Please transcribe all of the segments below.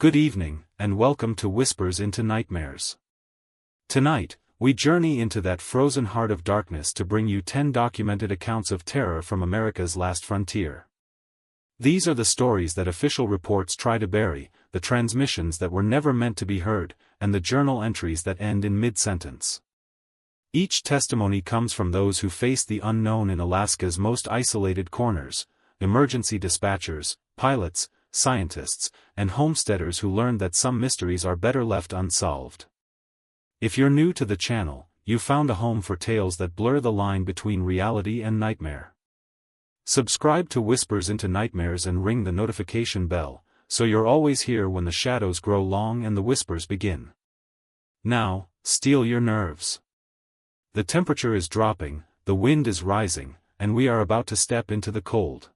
Good evening, and welcome to Whispers into Nightmares. Tonight, we journey into that frozen heart of darkness to bring you 10 documented accounts of terror from America's last frontier. These are the stories that official reports try to bury, the transmissions that were never meant to be heard, and the journal entries that end in mid-sentence. Each testimony comes from those who face the unknown in Alaska's most isolated corners: emergency dispatchers, pilots, scientists, and homesteaders who learned that some mysteries are better left unsolved. If you're new to the channel, you've found a home for tales that blur the line between reality and nightmare. Subscribe to Whispers into Nightmares and ring the notification bell, so you're always here when the shadows grow long and the whispers begin. Now, steel your nerves. The temperature is dropping, the wind is rising, and we are about to step into the cold.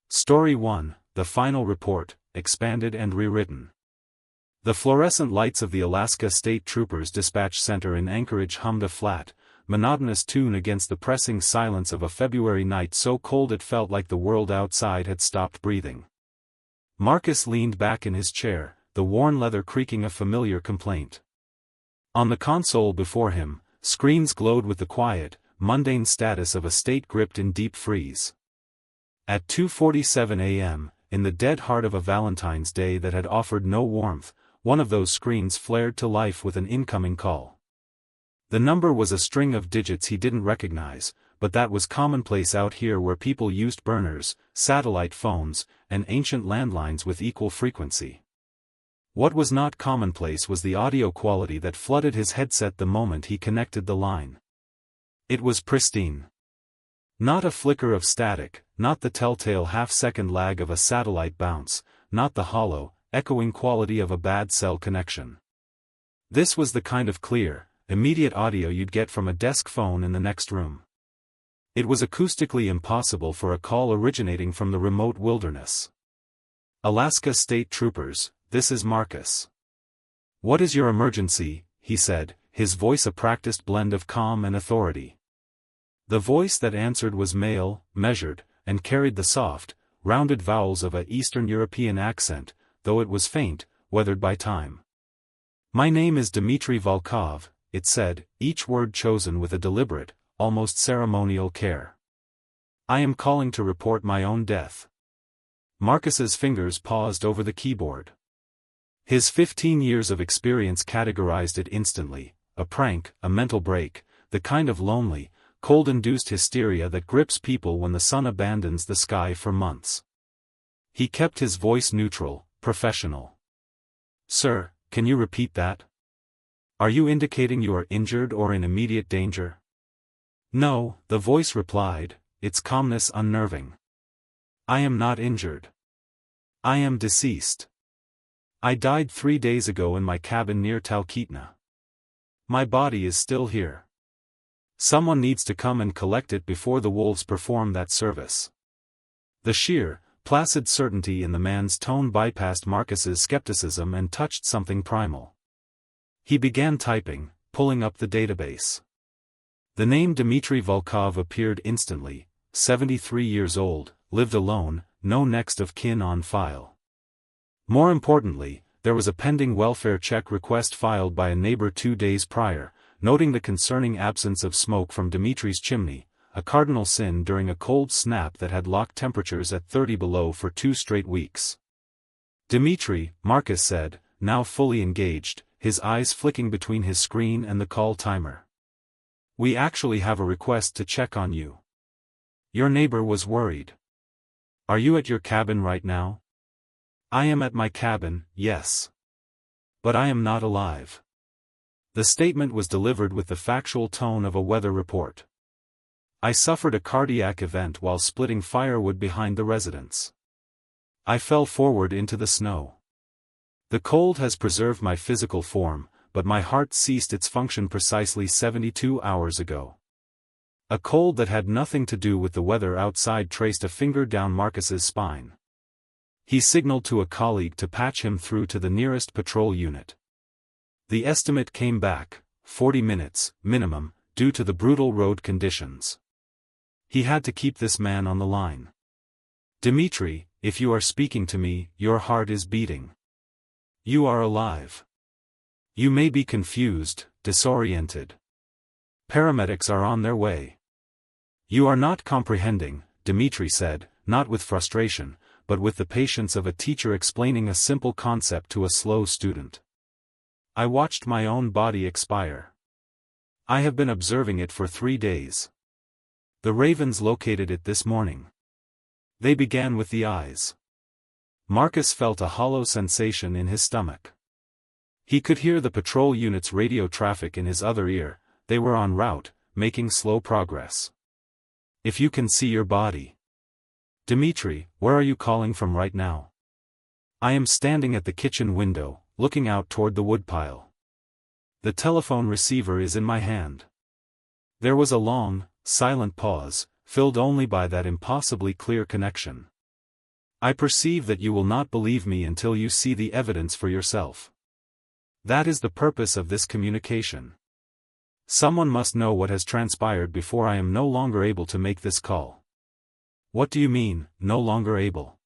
Story 1. The Final Report, expanded and rewritten. The fluorescent lights of the Alaska State Troopers Dispatch Center in Anchorage hummed a flat, monotonous tune against the pressing silence of a February night so cold it felt like the world outside had stopped breathing. Marcus leaned back in his chair, the worn leather creaking a familiar complaint. On the console before him, screens glowed with the quiet, mundane status of a state gripped in deep freeze. At 2:47 a.m., in the dead heart of a Valentine's Day that had offered no warmth, one of those screens flared to life with an incoming call. The number was a string of digits he didn't recognize, but that was commonplace out here where people used burners, satellite phones, and ancient landlines with equal frequency. What was not commonplace was the audio quality that flooded his headset the moment he connected the line. It was pristine. Not a flicker of static, not the telltale half-second lag of a satellite bounce, not the hollow, echoing quality of a bad cell connection. This was the kind of clear, immediate audio you'd get from a desk phone in the next room. It was acoustically impossible for a call originating from the remote wilderness. Alaska State Troopers, this is Marcus. What is your emergency? He said, his voice a practiced blend of calm and authority. The voice that answered was male, measured, and carried the soft, rounded vowels of a Eastern European accent, though it was faint, weathered by time. My name is Dmitry Volkov, it said, each word chosen with a deliberate, almost ceremonial care. I am calling to report my own death. Marcus's fingers paused over the keyboard. His 15 years of experience categorized it instantly: a prank, a mental break, the kind of lonely, cold-induced hysteria that grips people when the sun abandons the sky for months. He kept his voice neutral, professional. Sir, can you repeat that? Are you indicating you are injured or in immediate danger? No, the voice replied, its calmness unnerving. I am not injured. I am deceased. I died 3 days ago in my cabin near Talkeetna. My body is still here. Someone needs to come and collect it before the wolves perform that service. The sheer, placid certainty in the man's tone bypassed Marcus's skepticism and touched something primal. He began typing, pulling up the database. The name Dmitry Volkov appeared instantly. 73 years old, lived alone, no next of kin on file. More importantly, there was a pending welfare check request filed by a neighbor 2 days prior, noting the concerning absence of smoke from Dmitry's chimney, a cardinal sin during a cold snap that had locked temperatures at 30 below for 2 straight weeks. Dmitry, Marcus said, now fully engaged, his eyes flicking between his screen and the call timer. We actually have a request to check on you. Your neighbor was worried. Are you at your cabin right now? I am at my cabin, yes. But I am not alive. The statement was delivered with the factual tone of a weather report. I suffered a cardiac event while splitting firewood behind the residence. I fell forward into the snow. The cold has preserved my physical form, but my heart ceased its function precisely 72 hours ago. A cold that had nothing to do with the weather outside traced a finger down Marcus's spine. He signaled to a colleague to patch him through to the nearest patrol unit. The estimate came back, 40 minutes, minimum, due to the brutal road conditions. He had to keep this man on the line. Dmitry, if you are speaking to me, your heart is beating. You are alive. You may be confused, disoriented. Paramedics are on their way. You are not comprehending, Dmitri said, not with frustration, but with the patience of a teacher explaining a simple concept to a slow student. I watched my own body expire. I have been observing it for 3 days. The ravens located it this morning. They began with the eyes. Marcus felt a hollow sensation in his stomach. He could hear the patrol unit's radio traffic in his other ear. They were en route, making slow progress. If you can see your body. Dmitri, where are you calling from right now? I am standing at the kitchen window, looking out toward the woodpile. The telephone receiver is in my hand. There was a long, silent pause, filled only by that impossibly clear connection. I perceive that you will not believe me until you see the evidence for yourself. That is the purpose of this communication. Someone must know what has transpired before I am no longer able to make this call. What do you mean, no longer able?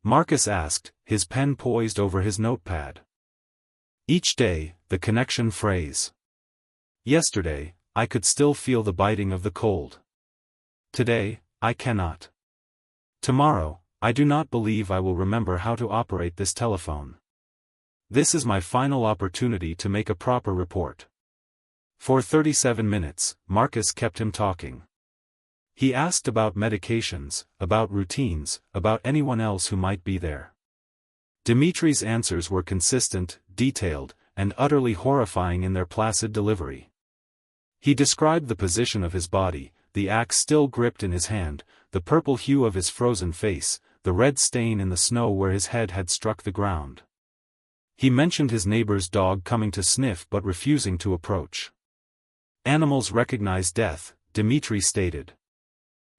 Marcus asked, his pen poised over his notepad. Each day, the connection phrase. Yesterday, I could still feel the biting of the cold. Today, I cannot. Tomorrow, I do not believe I will remember how to operate this telephone. This is my final opportunity to make a proper report. For 37 minutes, Marcus kept him talking. He asked about medications, about routines, about anyone else who might be there. Dimitri's answers were consistent, detailed, and utterly horrifying in their placid delivery. He described the position of his body, the axe still gripped in his hand, the purple hue of his frozen face, the red stain in the snow where his head had struck the ground. He mentioned his neighbor's dog coming to sniff but refusing to approach. Animals recognize death, Dmitri stated.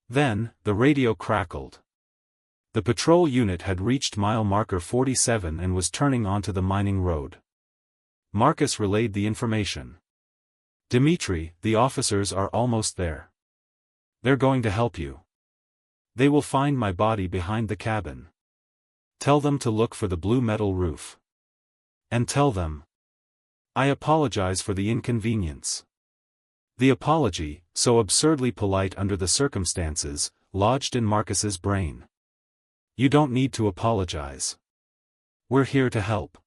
Then, the radio crackled. The patrol unit had reached mile marker 47 and was turning onto the mining road. Marcus relayed the information. Dmitri, the officers are almost there. They're going to help you. They will find my body behind the cabin. Tell them to look for the blue metal roof. And tell them. I apologize for the inconvenience. The apology, so absurdly polite under the circumstances, lodged in Marcus's brain. You don't need to apologize. We're here to help.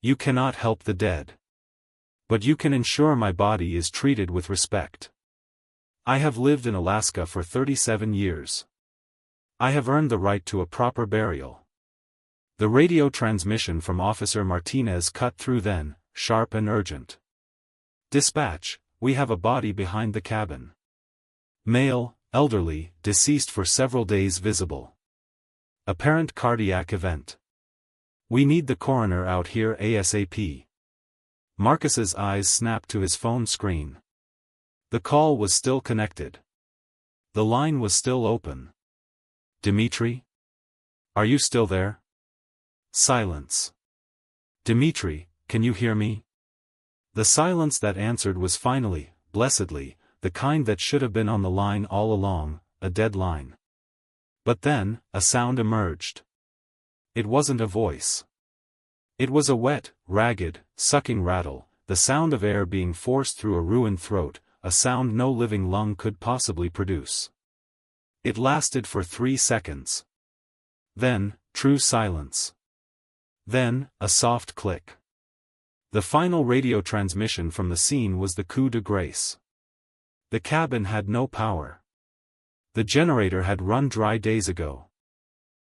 You cannot help the dead. But you can ensure my body is treated with respect. I have lived in Alaska for 37 years. I have earned the right to a proper burial. The radio transmission from Officer Martinez cut through then, sharp and urgent. Dispatch, we have a body behind the cabin. Male, elderly, deceased for several days visible. Apparent cardiac event. We need the coroner out here ASAP. Marcus's eyes snapped to his phone screen. The call was still connected. The line was still open. Dmitri? Are you still there? Silence. Dmitri, can you hear me? The silence that answered was finally, blessedly, the kind that should have been on the line all along, a dead line. But then, a sound emerged. It wasn't a voice. It was a wet, ragged, sucking rattle, the sound of air being forced through a ruined throat, a sound no living lung could possibly produce. It lasted for 3 seconds. Then, true silence. Then, a soft click. The final radio transmission from the scene was the coup de grace. The cabin had no power. The generator had run dry days ago.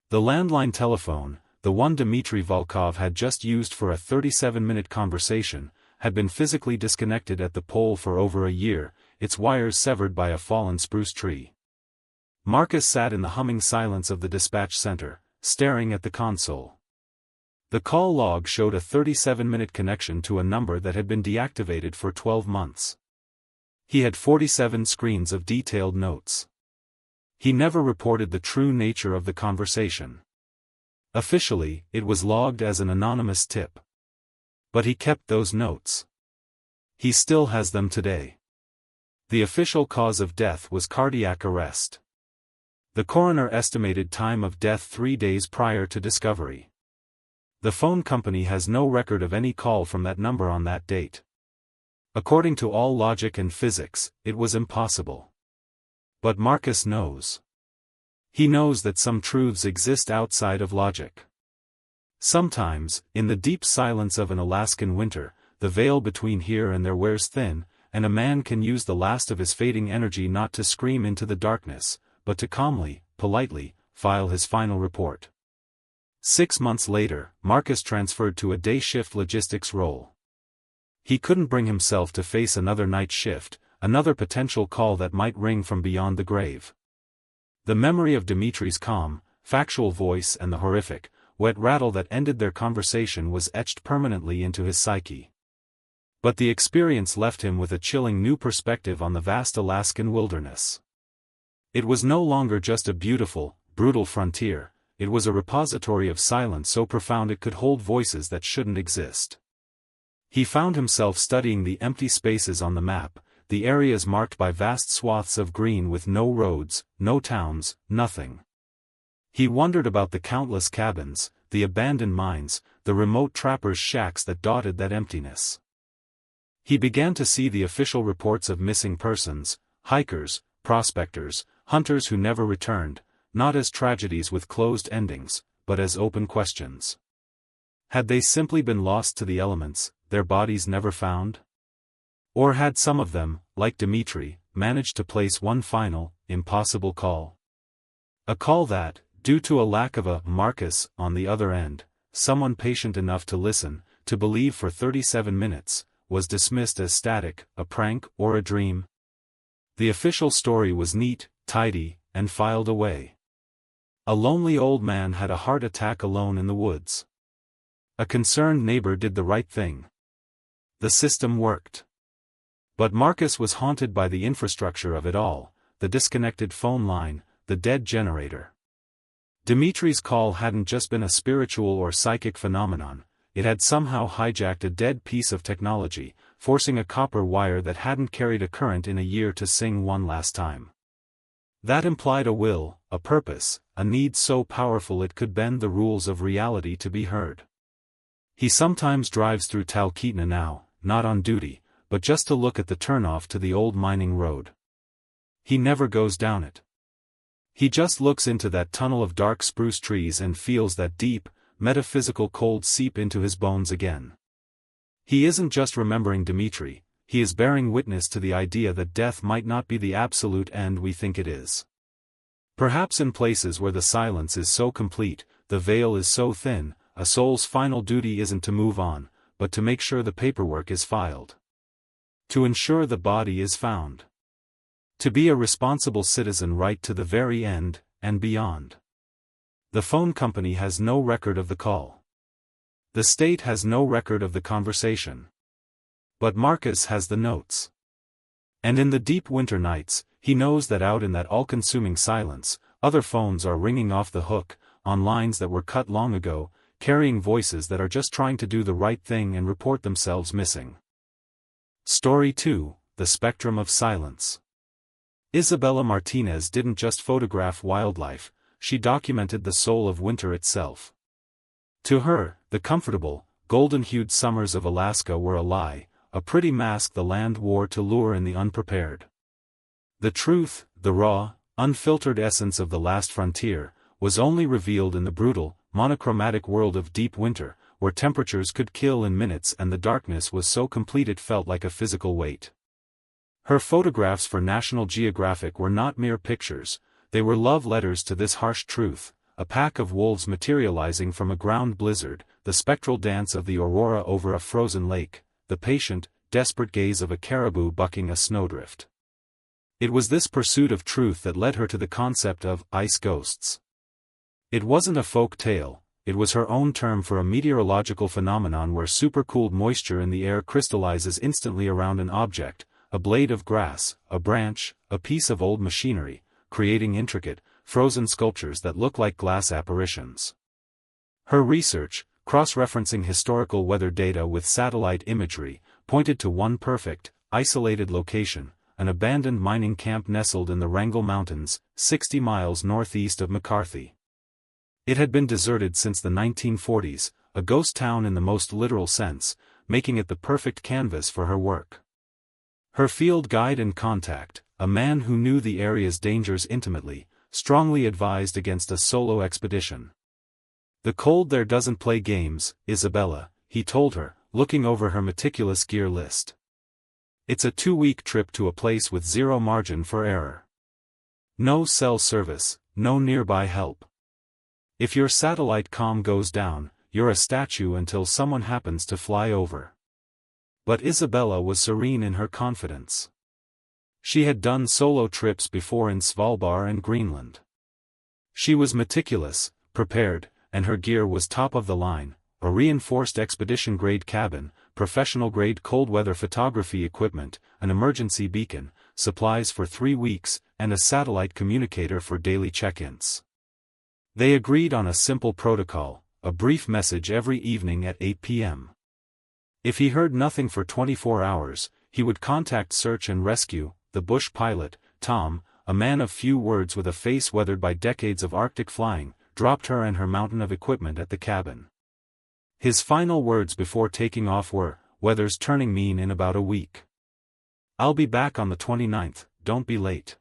The landline telephone, the one Dmitri Volkov had just used for a 37-minute conversation, had been physically disconnected at the pole for over a year, its wires severed by a fallen spruce tree. Marcus sat in the humming silence of the dispatch center, staring at the console. The call log showed a 37-minute connection to a number that had been deactivated for 12 months. He had 47 screens of detailed notes. He never reported the true nature of the conversation. Officially, it was logged as an anonymous tip. But he kept those notes. He still has them today. The official cause of death was cardiac arrest. The coroner estimated time of death 3 days prior to discovery. The phone company has no record of any call from that number on that date. According to all logic and physics, it was impossible. But Marcus knows. He knows that some truths exist outside of logic. Sometimes, in the deep silence of an Alaskan winter, the veil between here and there wears thin, and a man can use the last of his fading energy not to scream into the darkness, but to calmly, politely, file his final report. 6 months later, Marcus transferred to a day-shift logistics role. He couldn't bring himself to face another night shift, another potential call that might ring from beyond the grave. The memory of Dimitri's calm, factual voice and the horrific, wet rattle that ended their conversation was etched permanently into his psyche. But the experience left him with a chilling new perspective on the vast Alaskan wilderness. It was no longer just a beautiful, brutal frontier, it was a repository of silence so profound it could hold voices that shouldn't exist. He found himself studying the empty spaces on the map, the areas marked by vast swaths of green with no roads, no towns, nothing. He wondered about the countless cabins, the abandoned mines, the remote trappers' shacks that dotted that emptiness. He began to see the official reports of missing persons, hikers, prospectors, hunters who never returned, not as tragedies with closed endings, but as open questions. Had they simply been lost to the elements, their bodies never found? Or had some of them, like Dimitri, managed to place one final, impossible call? A call that, due to a lack of a Marcus on the other end, someone patient enough to listen, to believe for 37 minutes, was dismissed as static, a prank or a dream. The official story was neat, tidy, and filed away. A lonely old man had a heart attack alone in the woods. A concerned neighbor did the right thing. The system worked. But Marcus was haunted by the infrastructure of it all, the disconnected phone line, the dead generator. Dimitri's call hadn't just been a spiritual or psychic phenomenon, it had somehow hijacked a dead piece of technology, forcing a copper wire that hadn't carried a current in a year to sing one last time. That implied a will, a purpose, a need so powerful it could bend the rules of reality to be heard. He sometimes drives through Talkeetna now, not on duty, but just to look at the turnoff to the old mining road. He never goes down it. He just looks into that tunnel of dark spruce trees and feels that deep, metaphysical cold seep into his bones again. He isn't just remembering Dimitri, he is bearing witness to the idea that death might not be the absolute end we think it is. Perhaps in places where the silence is so complete, the veil is so thin, a soul's final duty isn't to move on, but to make sure the paperwork is filed. To ensure the body is found. To be a responsible citizen right to the very end, and beyond. The phone company has no record of the call. The state has no record of the conversation. But Marcus has the notes. And in the deep winter nights, he knows that out in that all-consuming silence, other phones are ringing off the hook, on lines that were cut long ago, carrying voices that are just trying to do the right thing and report themselves missing. Story 2, The Spectrum of Silence. Isabella Martinez didn't just photograph wildlife, she documented the soul of winter itself. To her, the comfortable, golden-hued summers of Alaska were a lie, a pretty mask the land wore to lure in the unprepared. The truth, the raw, unfiltered essence of the last frontier, was only revealed in the brutal, monochromatic world of deep winter, where temperatures could kill in minutes and the darkness was so complete it felt like a physical weight. Her photographs for National Geographic were not mere pictures, they were love letters to this harsh truth, a pack of wolves materializing from a ground blizzard, the spectral dance of the aurora over a frozen lake, the patient, desperate gaze of a caribou bucking a snowdrift. It was this pursuit of truth that led her to the concept of ice ghosts. It wasn't a folk tale, it was her own term for a meteorological phenomenon where supercooled moisture in the air crystallizes instantly around an object, a blade of grass, a branch, a piece of old machinery, creating intricate, frozen sculptures that look like glass apparitions. Her research, cross-referencing historical weather data with satellite imagery, pointed to one perfect, isolated location, an abandoned mining camp nestled in the Wrangell Mountains, 60 miles northeast of McCarthy. It had been deserted since the 1940s, a ghost town in the most literal sense, making it the perfect canvas for her work. Her field guide and contact, a man who knew the area's dangers intimately, strongly advised against a solo expedition. "The cold there doesn't play games, Isabella," he told her, looking over her meticulous gear list. "It's a 2-week trip to a place with zero margin for error. No cell service, no nearby help. If your satellite comm goes down, you're a statue until someone happens to fly over." But Isabella was serene in her confidence. She had done solo trips before in Svalbard and Greenland. She was meticulous, prepared, and her gear was top of the line: a reinforced expedition-grade cabin, professional-grade cold-weather photography equipment, an emergency beacon, supplies for 3 weeks, and a satellite communicator for daily check-ins. They agreed on a simple protocol: a brief message every evening at 8 p.m. If he heard nothing for 24 hours, he would contact search and rescue. The bush pilot, Tom, a man of few words with a face weathered by decades of Arctic flying, dropped her and her mountain of equipment at the cabin. His final words before taking off were, "Weather's turning mean in about a week. I'll be back on the 29th, don't be late."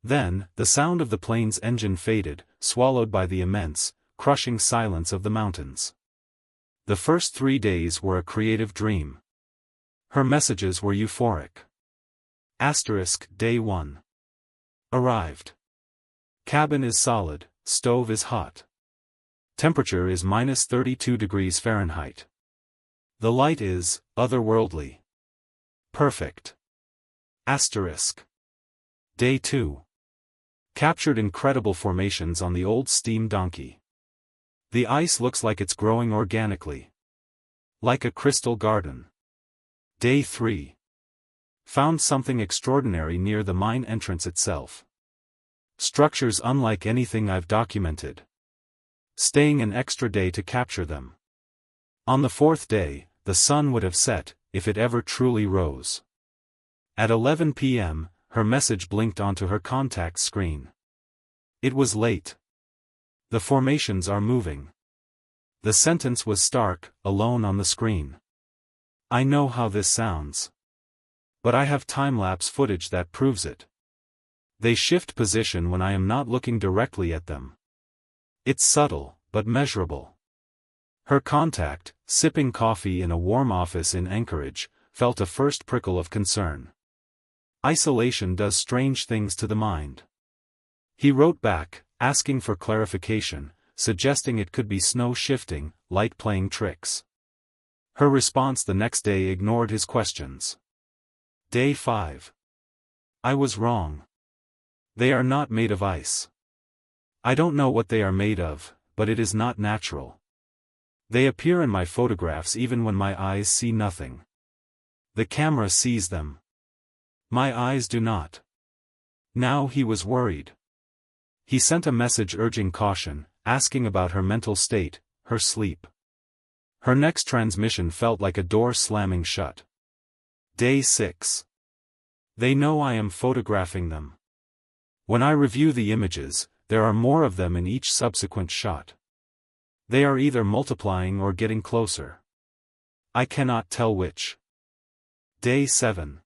Then, the sound of the plane's engine faded, swallowed by the immense, crushing silence of the mountains. The first 3 days were a creative dream. Her messages were euphoric. Day 1. Arrived. Cabin is solid, stove is hot. Temperature is -32 degrees Fahrenheit. The light is otherworldly. Perfect. Day 2. Captured incredible formations on the old steam donkey. The ice looks like it's growing organically. Like a crystal garden. Day 3. Found something extraordinary near the mine entrance itself. Structures unlike anything I've documented. Staying an extra day to capture them. On the 4th day, the sun would have set, if it ever truly rose. At 11 p.m., her message blinked onto her contact screen. It was late. "The formations are moving." The sentence was stark, alone on the screen. I know how this sounds. But I have time-lapse footage that proves it. They shift position when I am not looking directly at them. It's subtle, but measurable. Her contact, sipping coffee in a warm office in Anchorage, felt a first prickle of concern. Isolation does strange things to the mind. He wrote back, asking for clarification, suggesting it could be snow shifting, light playing tricks. Her response the next day ignored his questions. Day 5. I was wrong. They are not made of ice. I don't know what they are made of, but it is not natural. They appear in my photographs even when my eyes see nothing. The camera sees them. My eyes do not. Now he was worried. He sent a message urging caution, asking about her mental state, her sleep. Her next transmission felt like a door slamming shut. Day 6. They know I am photographing them. When I review the images, there are more of them in each subsequent shot. They are either multiplying or getting closer. I cannot tell which. Day 7.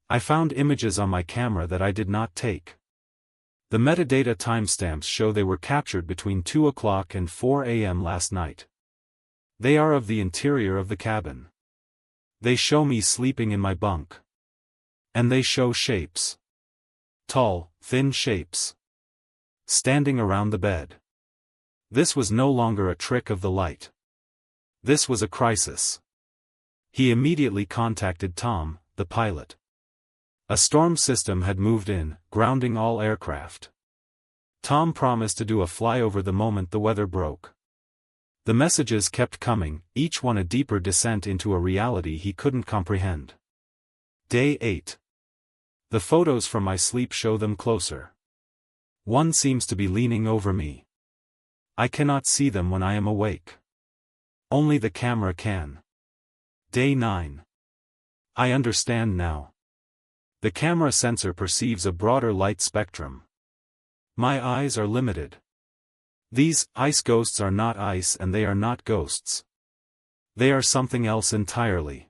I found images on my camera that I did not take. The metadata timestamps show they were captured between 2 o'clock and 4 a.m. last night. They are of the interior of the cabin. They show me sleeping in my bunk. And they show shapes. Tall, thin shapes. Standing around the bed. This was no longer a trick of the light. This was a crisis. He immediately contacted Tom, the pilot. A storm system had moved in, grounding all aircraft. Tom promised to do a flyover the moment the weather broke. The messages kept coming, each one a deeper descent into a reality he couldn't comprehend. Day 8. The photos from my sleep show them closer. One seems to be leaning over me. I cannot see them when I am awake. Only the camera can. Day 9. I understand now. The camera sensor perceives a broader light spectrum. My eyes are limited. These ice ghosts are not ice and they are not ghosts. They are something else entirely.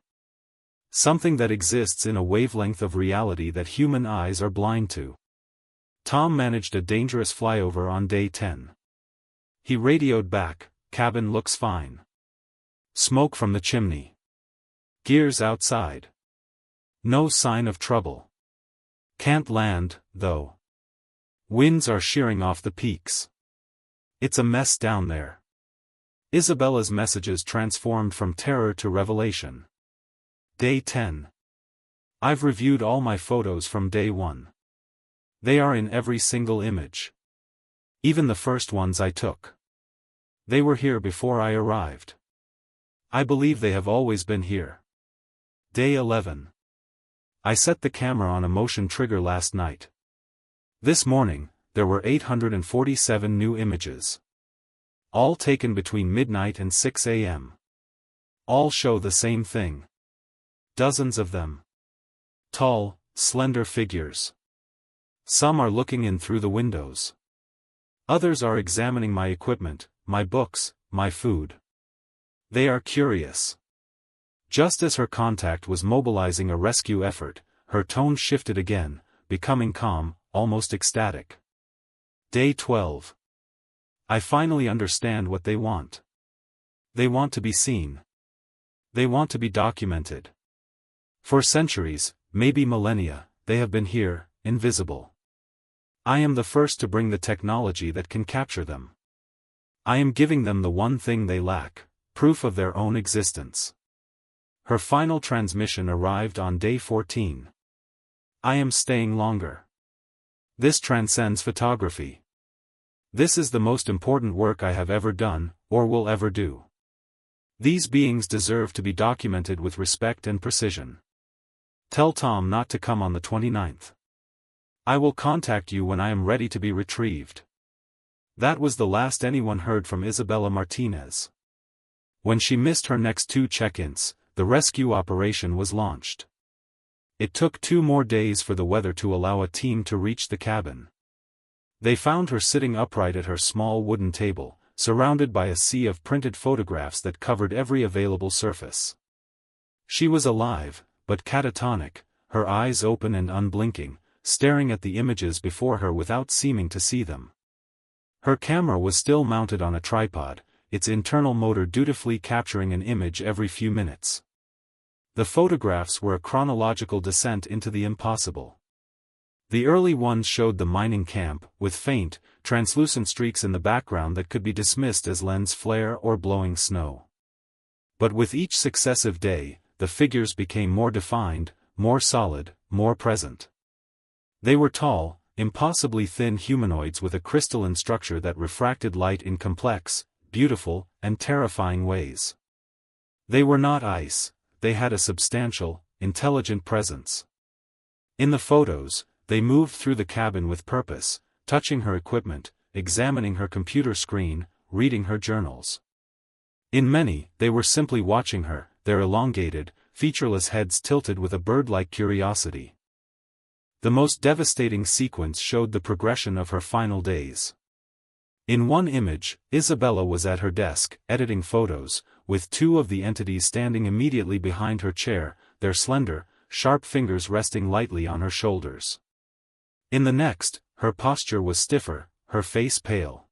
Something that exists in a wavelength of reality that human eyes are blind to. Tom managed a dangerous flyover on day 10. He radioed back, "Cabin looks fine. Smoke from the chimney. Gears outside. No sign of trouble. Can't land, though. Winds are shearing off the peaks. It's a mess down there." Isabella's messages transformed from terror to revelation. Day 10. "I've reviewed all my photos from day 1. They are in every single image. Even the first ones I took. They were here before I arrived. I believe they have always been here." Day 11. "I set the camera on a motion trigger last night. This morning, there were 847 new images. All taken between midnight and 6 a.m. All show the same thing. Dozens of them. Tall, slender figures. Some are looking in through the windows. Others are examining my equipment, my books, my food. They are curious." Just as her contact was mobilizing a rescue effort, her tone shifted again, becoming calm, almost ecstatic. Day 12. "I finally understand what they want. They want to be seen. They want to be documented. For centuries, maybe millennia, they have been here, invisible. I am the first to bring the technology that can capture them. I am giving them the one thing they lack, proof of their own existence." Her final transmission arrived on day 14. "I am staying longer. This transcends photography. This is the most important work I have ever done, or will ever do. These beings deserve to be documented with respect and precision. Tell Tom not to come on the 29th. I will contact you when I am ready to be retrieved." That was the last anyone heard from Isabella Martinez. When she missed her next 2 check-ins, the rescue operation was launched. It took 2 more days for the weather to allow a team to reach the cabin. They found her sitting upright at her small wooden table, surrounded by a sea of printed photographs that covered every available surface. She was alive, but catatonic, her eyes open and unblinking, staring at the images before her without seeming to see them. Her camera was still mounted on a tripod, its internal motor dutifully capturing an image every few minutes. The photographs were a chronological descent into the impossible. The early ones showed the mining camp, with faint, translucent streaks in the background that could be dismissed as lens flare or blowing snow. But with each successive day, the figures became more defined, more solid, more present. They were tall, impossibly thin humanoids with a crystalline structure that refracted light in complex, beautiful, and terrifying ways. They were not ice, they had a substantial, intelligent presence. In the photos, they moved through the cabin with purpose, touching her equipment, examining her computer screen, reading her journals. In many, they were simply watching her, their elongated, featureless heads tilted with a bird-like curiosity. The most devastating sequence showed the progression of her final days. In one image, Isabella was at her desk, editing photos, with 2 of the entities standing immediately behind her chair, their slender, sharp fingers resting lightly on her shoulders. In the next, her posture was stiffer, her face pale.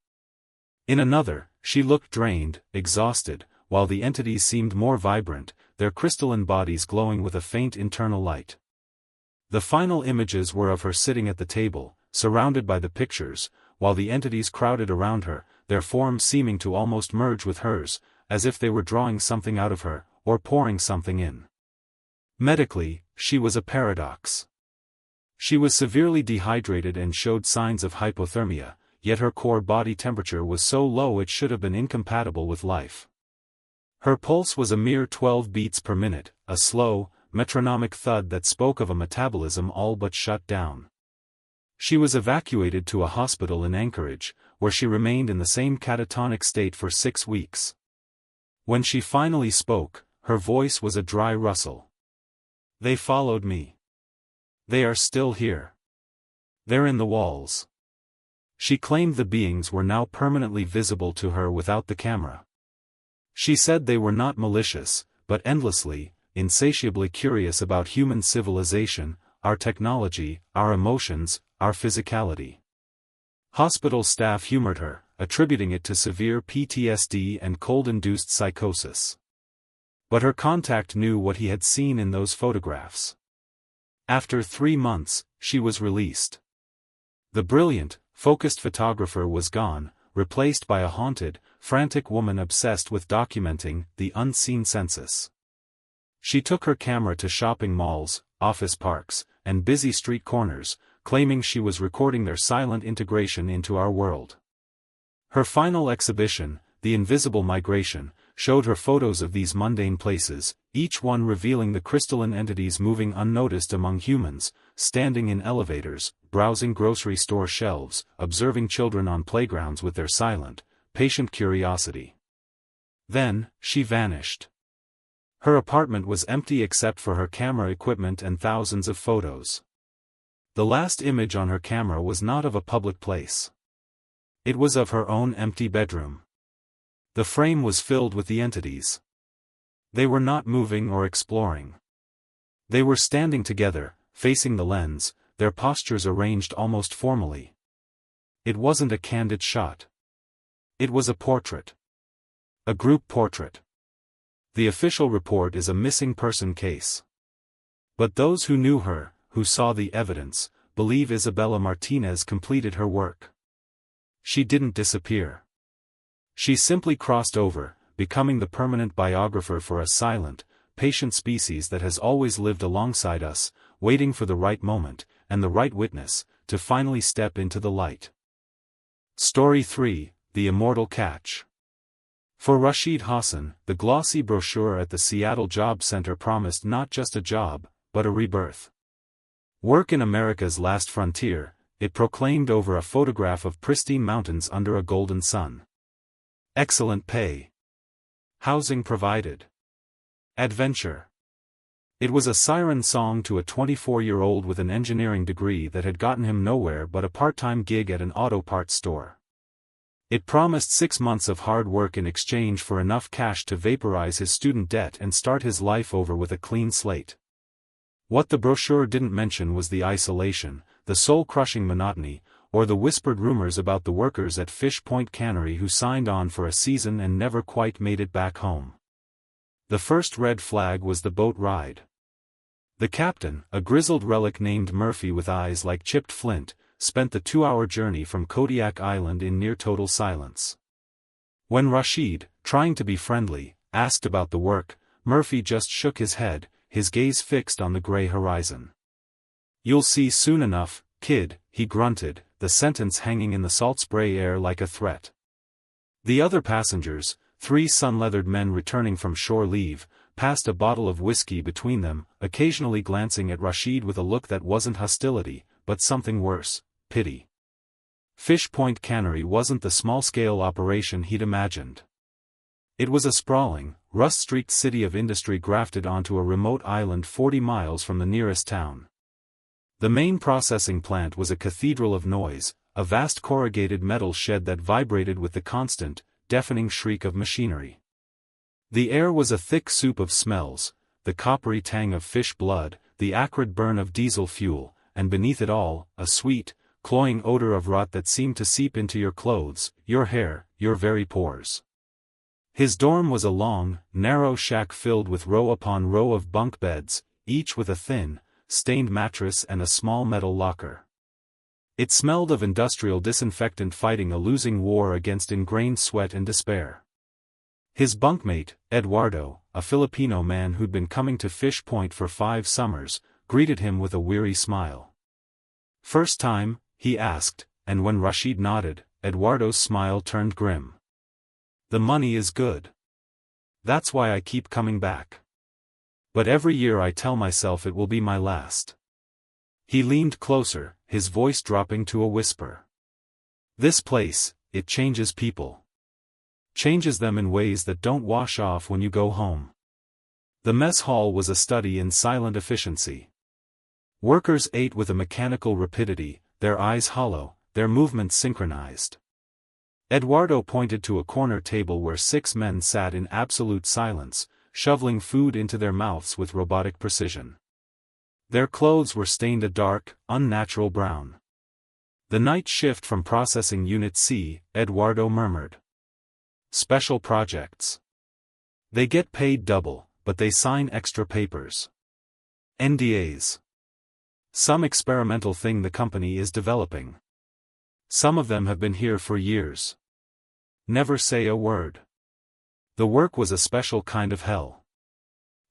In another, she looked drained, exhausted, while the entities seemed more vibrant, their crystalline bodies glowing with a faint internal light. The final images were of her sitting at the table, surrounded by the pictures, while the entities crowded around her, their forms seeming to almost merge with hers, as if they were drawing something out of her, or pouring something in. Medically, she was a paradox. She was severely dehydrated and showed signs of hypothermia, yet her core body temperature was so low it should have been incompatible with life. Her pulse was a mere 12 beats per minute, a slow, metronomic thud that spoke of a metabolism all but shut down. She was evacuated to a hospital in Anchorage, where she remained in the same catatonic state for 6 weeks. When she finally spoke, her voice was a dry rustle. "They followed me. They are still here. They're in the walls." She claimed the beings were now permanently visible to her without the camera. She said they were not malicious, but endlessly, insatiably curious about human civilization, our technology, our emotions, our physicality. Hospital staff humored her, attributing it to severe PTSD and cold-induced psychosis. But her contact knew what he had seen in those photographs. After 3 months, she was released. The brilliant, focused photographer was gone, replaced by a haunted, frantic woman obsessed with documenting the unseen census. She took her camera to shopping malls, office parks, and busy street corners, claiming she was recording their silent integration into our world. Her final exhibition, The Invisible Migration, showed her photos of these mundane places, each one revealing the crystalline entities moving unnoticed among humans, standing in elevators, browsing grocery store shelves, observing children on playgrounds with their silent, patient curiosity. Then, she vanished. Her apartment was empty except for her camera equipment and thousands of photos. The last image on her camera was not of a public place. It was of her own empty bedroom. The frame was filled with the entities. They were not moving or exploring. They were standing together, facing the lens, their postures arranged almost formally. It wasn't a candid shot. It was a portrait. A group portrait. The official report is a missing person case. But those who knew her, who saw the evidence, believe Isabella Martinez completed her work. She didn't disappear. She simply crossed over, becoming the permanent biographer for a silent, patient species that has always lived alongside us, waiting for the right moment, and the right witness, to finally step into the light. Story 3, The Immortal Catch. For Rashid Hassan, the glossy brochure at the Seattle Job Center promised not just a job, but a rebirth. Work in America's last frontier, it proclaimed over a photograph of pristine mountains under a golden sun. Excellent pay. Housing provided. Adventure. It was a siren song to a 24-year-old with an engineering degree that had gotten him nowhere but a part-time gig at an auto parts store. It promised 6 months of hard work in exchange for enough cash to vaporize his student debt and start his life over with a clean slate. What the brochure didn't mention was the isolation, the soul-crushing monotony, or the whispered rumors about the workers at Fish Point Cannery who signed on for a season and never quite made it back home. The first red flag was the boat ride. The captain, a grizzled relic named Murphy with eyes like chipped flint, spent the 2-hour journey from Kodiak Island in near-total silence. When Rashid, trying to be friendly, asked about the work, Murphy just shook his head, his gaze fixed on the gray horizon. "You'll see soon enough, kid," he grunted, the sentence hanging in the salt spray air like a threat. The other passengers, 3 sun-leathered men returning from shore leave, passed a bottle of whiskey between them, occasionally glancing at Rashid with a look that wasn't hostility, but something worse, pity. Fish Point Cannery wasn't the small-scale operation he'd imagined. It was a sprawling, rust-streaked city of industry grafted onto a remote island 40 miles from the nearest town. The main processing plant was a cathedral of noise, a vast corrugated metal shed that vibrated with the constant, deafening shriek of machinery. The air was a thick soup of smells, the coppery tang of fish blood, the acrid burn of diesel fuel, and beneath it all, a sweet, cloying odor of rot that seemed to seep into your clothes, your hair, your very pores. His dorm was a long, narrow shack filled with row upon row of bunk beds, each with a thin, stained mattress and a small metal locker. It smelled of industrial disinfectant fighting a losing war against ingrained sweat and despair. His bunkmate, Eduardo, a Filipino man who'd been coming to Fish Point for 5 summers, greeted him with a weary smile. "First time?" he asked, and when Rashid nodded, Eduardo's smile turned grim. "The money is good. That's why I keep coming back. But every year I tell myself it will be my last." He leaned closer, his voice dropping to a whisper. "This place, it changes people. Changes them in ways that don't wash off when you go home." The mess hall was a study in silent efficiency. Workers ate with a mechanical rapidity, their eyes hollow, their movements synchronized. Eduardo pointed to a corner table where 6 men sat in absolute silence, shoveling food into their mouths with robotic precision. Their clothes were stained a dark, unnatural brown. "The night shift from processing Unit C," Eduardo murmured. "Special projects. They get paid double, but they sign extra papers. NDAs. Some experimental thing the company is developing. Some of them have been here for years. Never say a word." The work was a special kind of hell.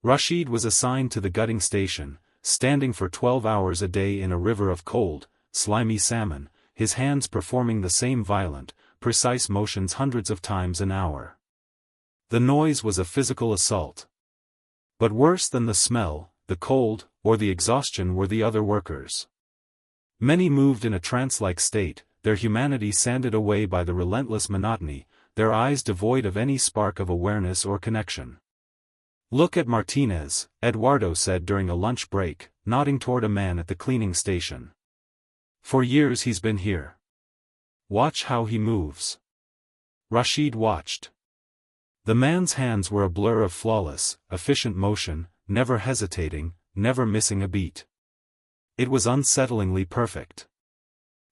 Rashid was assigned to the gutting station, standing for 12 hours a day in a river of cold, slimy salmon, his hands performing the same violent, precise motions hundreds of times an hour. The noise was a physical assault. But worse than the smell, the cold, or the exhaustion were the other workers. Many moved in a trance-like state, their humanity sanded away by the relentless monotony, their eyes devoid of any spark of awareness or connection. "Look at Martinez," Eduardo said during a lunch break, nodding toward a man at the cleaning station. "For years he's been here. Watch how he moves." Rashid watched. The man's hands were a blur of flawless, efficient motion, never hesitating, never missing a beat. It was unsettlingly perfect.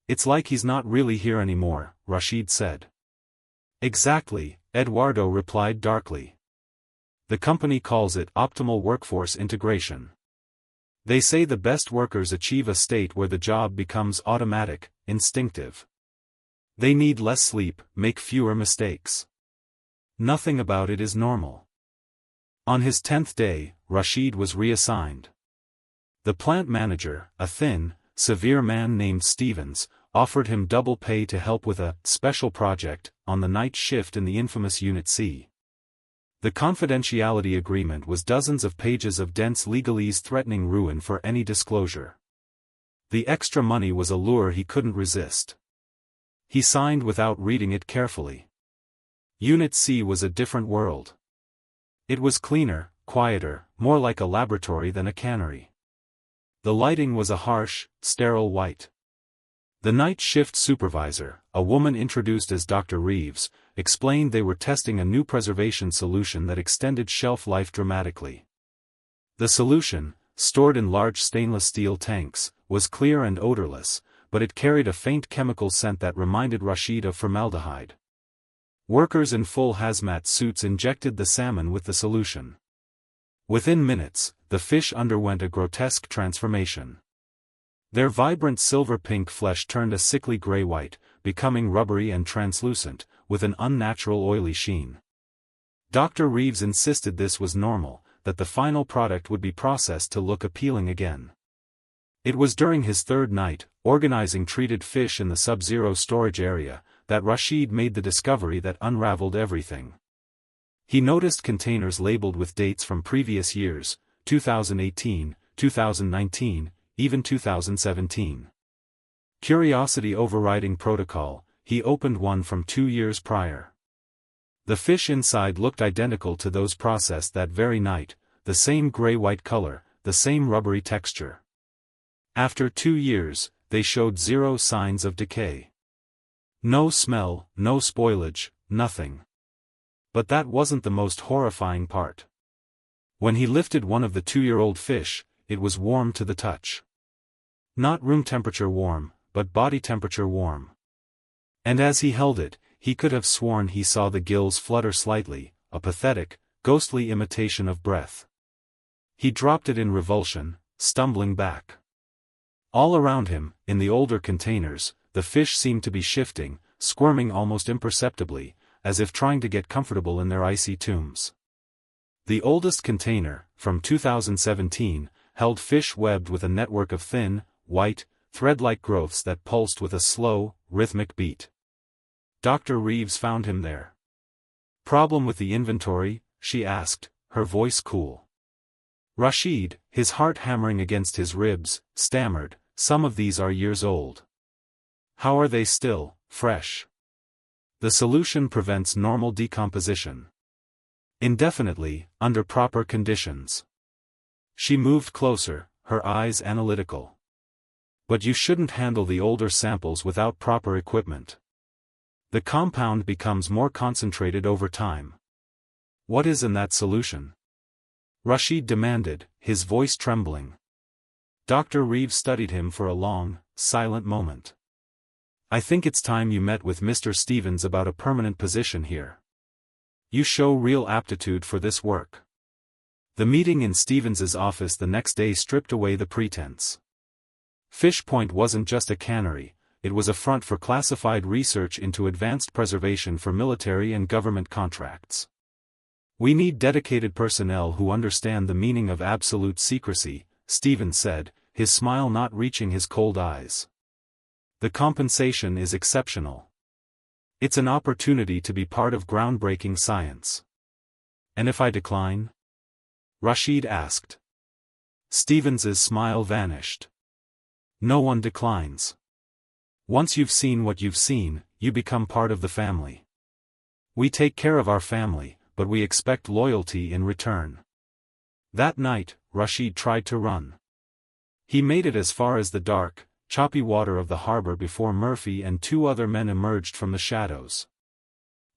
"It's like he's not really here anymore," Rashid said. "Exactly," Eduardo replied darkly. "The company calls it optimal workforce integration. They say the best workers achieve a state where the job becomes automatic, instinctive. They need less sleep, make fewer mistakes. Nothing about it is normal." On his 10th day, Rashid was reassigned. The plant manager, a thin, severe man named Stevens, offered him double pay to help with a special project on the night shift in the infamous Unit C. The confidentiality agreement was dozens of pages of dense legalese threatening ruin for any disclosure. The extra money was a lure he couldn't resist. He signed without reading it carefully. Unit C was a different world. It was cleaner, quieter, more like a laboratory than a cannery. The lighting was a harsh, sterile white. The night shift supervisor, a woman introduced as Dr. Reeves, explained they were testing a new preservation solution that extended shelf life dramatically. The solution, stored in large stainless steel tanks, was clear and odorless, but it carried a faint chemical scent that reminded Rashid of formaldehyde. Workers in full hazmat suits injected the salmon with the solution. Within minutes, the fish underwent a grotesque transformation. Their vibrant silver-pink flesh turned a sickly gray-white, becoming rubbery and translucent, with an unnatural oily sheen. Dr. Reeves insisted this was normal, that the final product would be processed to look appealing again. It was during his 3rd night, organizing treated fish in the sub-zero storage area, that Rashid made the discovery that unraveled everything. He noticed containers labeled with dates from previous years, 2018, 2019, even 2017. Curiosity overriding protocol, he opened one from 2 years prior. The fish inside looked identical to those processed that very night, the same gray-white color, the same rubbery texture. After 2 years, they showed 0 signs of decay. No smell, no spoilage, nothing. But that wasn't the most horrifying part. When he lifted one of the 2-year-old fish, it was warm to the touch. Not room temperature warm, but body temperature warm. And as he held it, he could have sworn he saw the gills flutter slightly, a pathetic, ghostly imitation of breath. He dropped it in revulsion, stumbling back. All around him, in the older containers, the fish seemed to be shifting, squirming almost imperceptibly, as if trying to get comfortable in their icy tombs. The oldest container, from 2017, held fish webbed with a network of thin, white, thread-like growths that pulsed with a slow, rhythmic beat. Dr. Reeves found him there. "Problem with the inventory?" she asked, her voice cool. Rashid, his heart hammering against his ribs, stammered, "Some of these are years old." "How are they still fresh?" "The solution prevents normal decomposition. Indefinitely, under proper conditions." She moved closer, her eyes analytical. But you shouldn't handle the older samples without proper equipment. The compound becomes more concentrated over time. What is in that solution? Rashid demanded, his voice trembling. Dr. Reeves studied him for a long, silent moment. I think it's time you met with Mr. Stevens about a permanent position here. You show real aptitude for this work. The meeting in Stevens's office the next day stripped away the pretense. Fish Point wasn't just a cannery, it was a front for classified research into advanced preservation for military and government contracts. We need dedicated personnel who understand the meaning of absolute secrecy, Stevens said, his smile not reaching his cold eyes. The compensation is exceptional. It's an opportunity to be part of groundbreaking science. And if I decline? Rashid asked. Stevens's smile vanished. No one declines. Once you've seen what you've seen, you become part of the family. We take care of our family, but we expect loyalty in return. That night, Rashid tried to run. He made it as far as the dark, choppy water of the harbor before Murphy and two other men emerged from the shadows.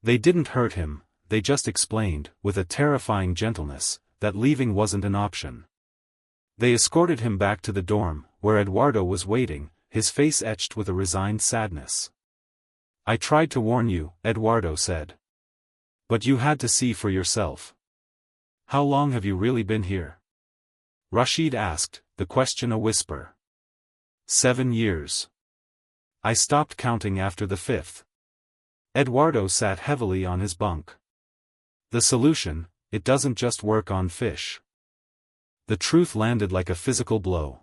They didn't hurt him, they just explained, with a terrifying gentleness, that leaving wasn't an option. They escorted him back to the dorm, where Eduardo was waiting, his face etched with a resigned sadness. I tried to warn you, Eduardo said. But you had to see for yourself. How long have you really been here? Rashid asked, the question a whisper. 7 years. I stopped counting after the 5th. Eduardo sat heavily on his bunk. The solution, it doesn't just work on fish. The truth landed like a physical blow.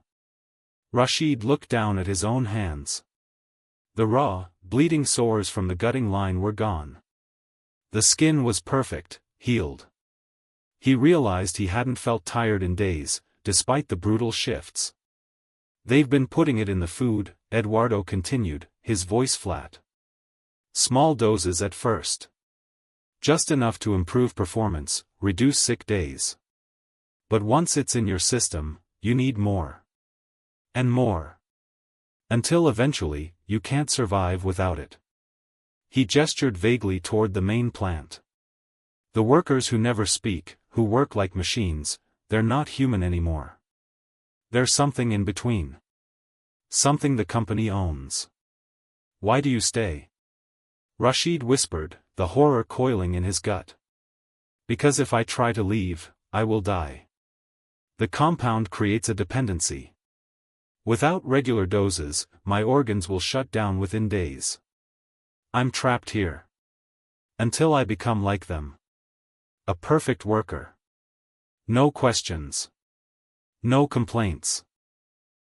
Rashid looked down at his own hands. The raw, bleeding sores from the gutting line were gone. The skin was perfect, healed. He realized he hadn't felt tired in days, despite the brutal shifts. They've been putting it in the food, Eduardo continued, his voice flat. Small doses at first. Just enough to improve performance, reduce sick days. But once it's in your system, you need more. And more. Until eventually, you can't survive without it. He gestured vaguely toward the main plant. The workers who never speak, who work like machines, they're not human anymore. There's something in between. Something the company owns. Why do you stay? Rashid whispered, the horror coiling in his gut. Because if I try to leave, I will die. The compound creates a dependency. Without regular doses, my organs will shut down within days. I'm trapped here. Until I become like them. A perfect worker. No questions. No complaints.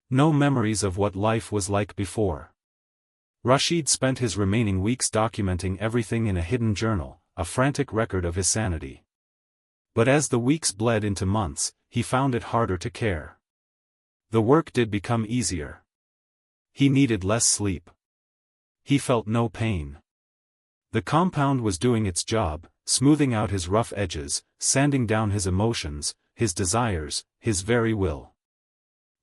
No memories of what life was like before. Rashid spent his remaining weeks documenting everything in a hidden journal, a frantic record of his sanity. But as the weeks bled into months, he found it harder to care. The work did become easier. He needed less sleep. He felt no pain. The compound was doing its job, smoothing out his rough edges, sanding down his emotions, his desires, his very will.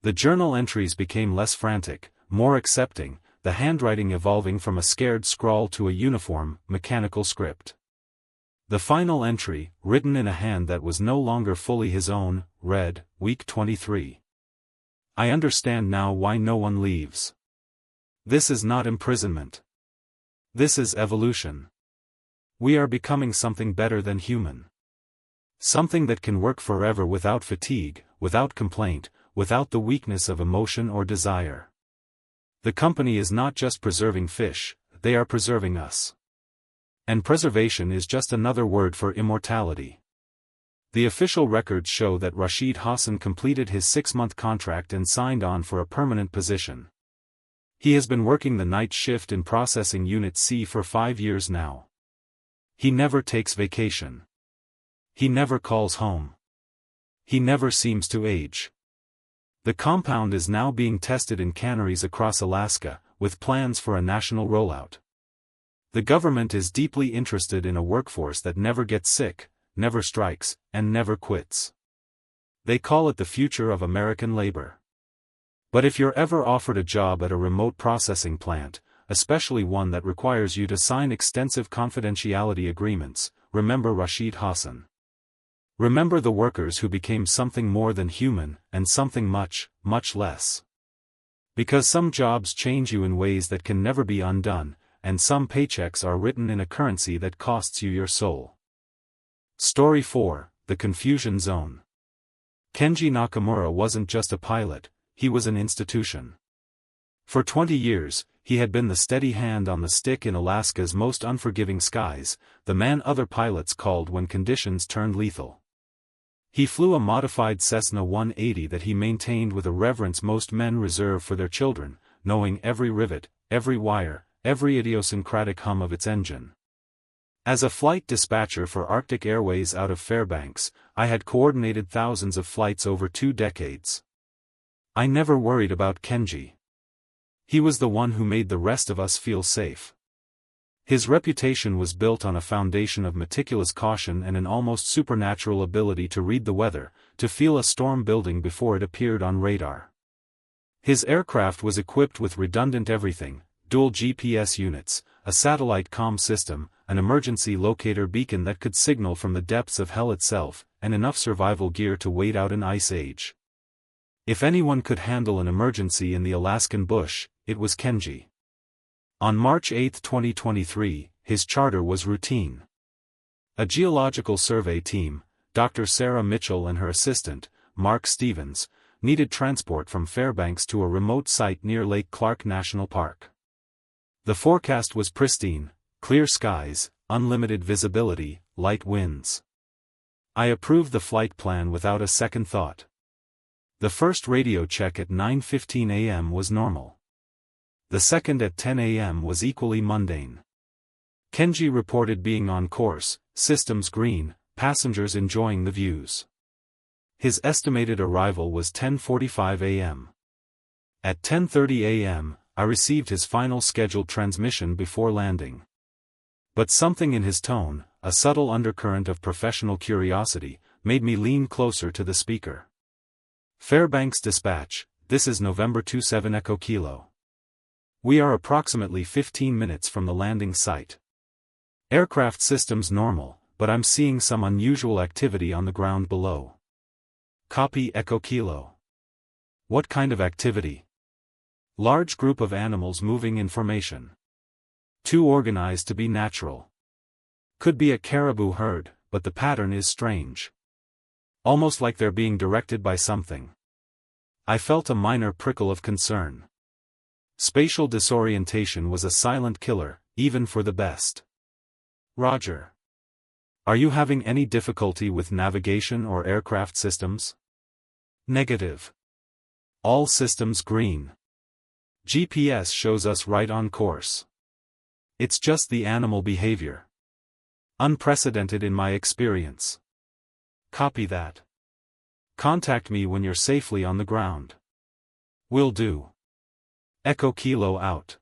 The journal entries became less frantic, more accepting, the handwriting evolving from a scared scrawl to a uniform, mechanical script. The final entry, written in a hand that was no longer fully his own, read, Week 23. I understand now why no one leaves. This is not imprisonment. This is evolution. We are becoming something better than human. Something that can work forever without fatigue, without complaint, without the weakness of emotion or desire. The company is not just preserving fish, they are preserving us. And preservation is just another word for immortality. The official records show that Rashid Hassan completed his 6-month contract and signed on for a permanent position. He has been working the night shift in Processing Unit C for 5 years now. He never takes vacation. He never calls home. He never seems to age. The compound is now being tested in canneries across Alaska, with plans for a national rollout. The government is deeply interested in a workforce that never gets sick, never strikes, and never quits. They call it the future of American labor. But if you're ever offered a job at a remote processing plant, especially one that requires you to sign extensive confidentiality agreements, remember Rashid Hassan. Remember the workers who became something more than human, and something much, much less. Because some jobs change you in ways that can never be undone, and some paychecks are written in a currency that costs you your soul. Story 4, The Confusion Zone. Kenji Nakamura wasn't just a pilot, he was an institution. For 20 years, he had been the steady hand on the stick in Alaska's most unforgiving skies, the man other pilots called when conditions turned lethal. He flew a modified Cessna 180 that he maintained with a reverence most men reserve for their children, knowing every rivet, every wire, every idiosyncratic hum of its engine. As a flight dispatcher for Arctic Airways out of Fairbanks, I had coordinated thousands of flights over 2 decades. I never worried about Kenji. He was the one who made the rest of us feel safe. His reputation was built on a foundation of meticulous caution and an almost supernatural ability to read the weather, to feel a storm building before it appeared on radar. His aircraft was equipped with redundant everything, dual GPS units, a satellite comm system, an emergency locator beacon that could signal from the depths of hell itself, and enough survival gear to wait out an ice age. If anyone could handle an emergency in the Alaskan bush, it was Kenji. On March 8, 2023, his charter was routine. A geological survey team, Dr. Sarah Mitchell and her assistant, Mark Stevens, needed transport from Fairbanks to a remote site near Lake Clark National Park. The forecast was pristine, clear skies, unlimited visibility, light winds. I approved the flight plan without a second thought. The first radio check at 9:15 a.m. was normal. The second at 10 a.m. was equally mundane. Kenji reported being on course, systems green, passengers enjoying the views. His estimated arrival was 10:45 a.m. At 10:30 a.m., I received his final scheduled transmission before landing. But something in his tone, a subtle undercurrent of professional curiosity, made me lean closer to the speaker. Fairbanks Dispatch, this is November 27 Echo Kilo. We are approximately 15 minutes from the landing site. Aircraft systems normal, but I'm seeing some unusual activity on the ground below. Copy Echo Kilo. What kind of activity? Large group of animals moving in formation. Too organized to be natural. Could be a caribou herd, but the pattern is strange. Almost like they're being directed by something. I felt a minor prickle of concern. Spatial disorientation was a silent killer, even for the best. Roger. Are you having any difficulty with navigation or aircraft systems? Negative. All systems green. GPS shows us right on course. It's just the animal behavior. Unprecedented in my experience. Copy that. Contact me when you're safely on the ground. Will do. Echo Kilo out.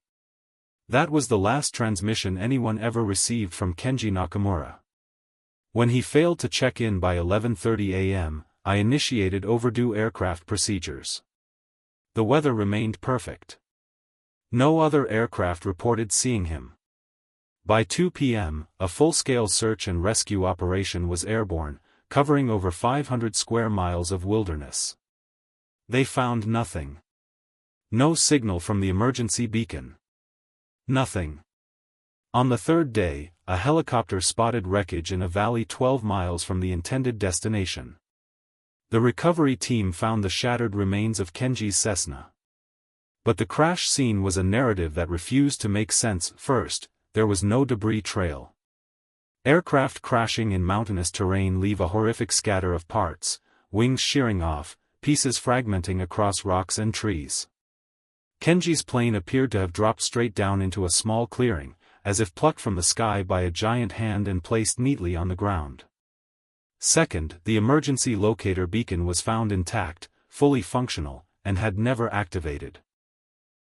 That was the last transmission anyone ever received from Kenji Nakamura. When he failed to check in by 11:30 a.m., I initiated overdue aircraft procedures. The weather remained perfect. No other aircraft reported seeing him. By 2 p.m., a full-scale search and rescue operation was airborne, covering over 500 square miles of wilderness. They found nothing. No signal from the emergency beacon. Nothing. On the third day, a helicopter spotted wreckage in a valley 12 miles from the intended destination. The recovery team found the shattered remains of Kenji's Cessna. But the crash scene was a narrative that refused to make sense. First, there was no debris trail. Aircraft crashing in mountainous terrain leave a horrific scatter of parts, wings shearing off, pieces fragmenting across rocks and trees. Kenji's plane appeared to have dropped straight down into a small clearing, as if plucked from the sky by a giant hand and placed neatly on the ground. Second, the emergency locator beacon was found intact, fully functional, and had never activated.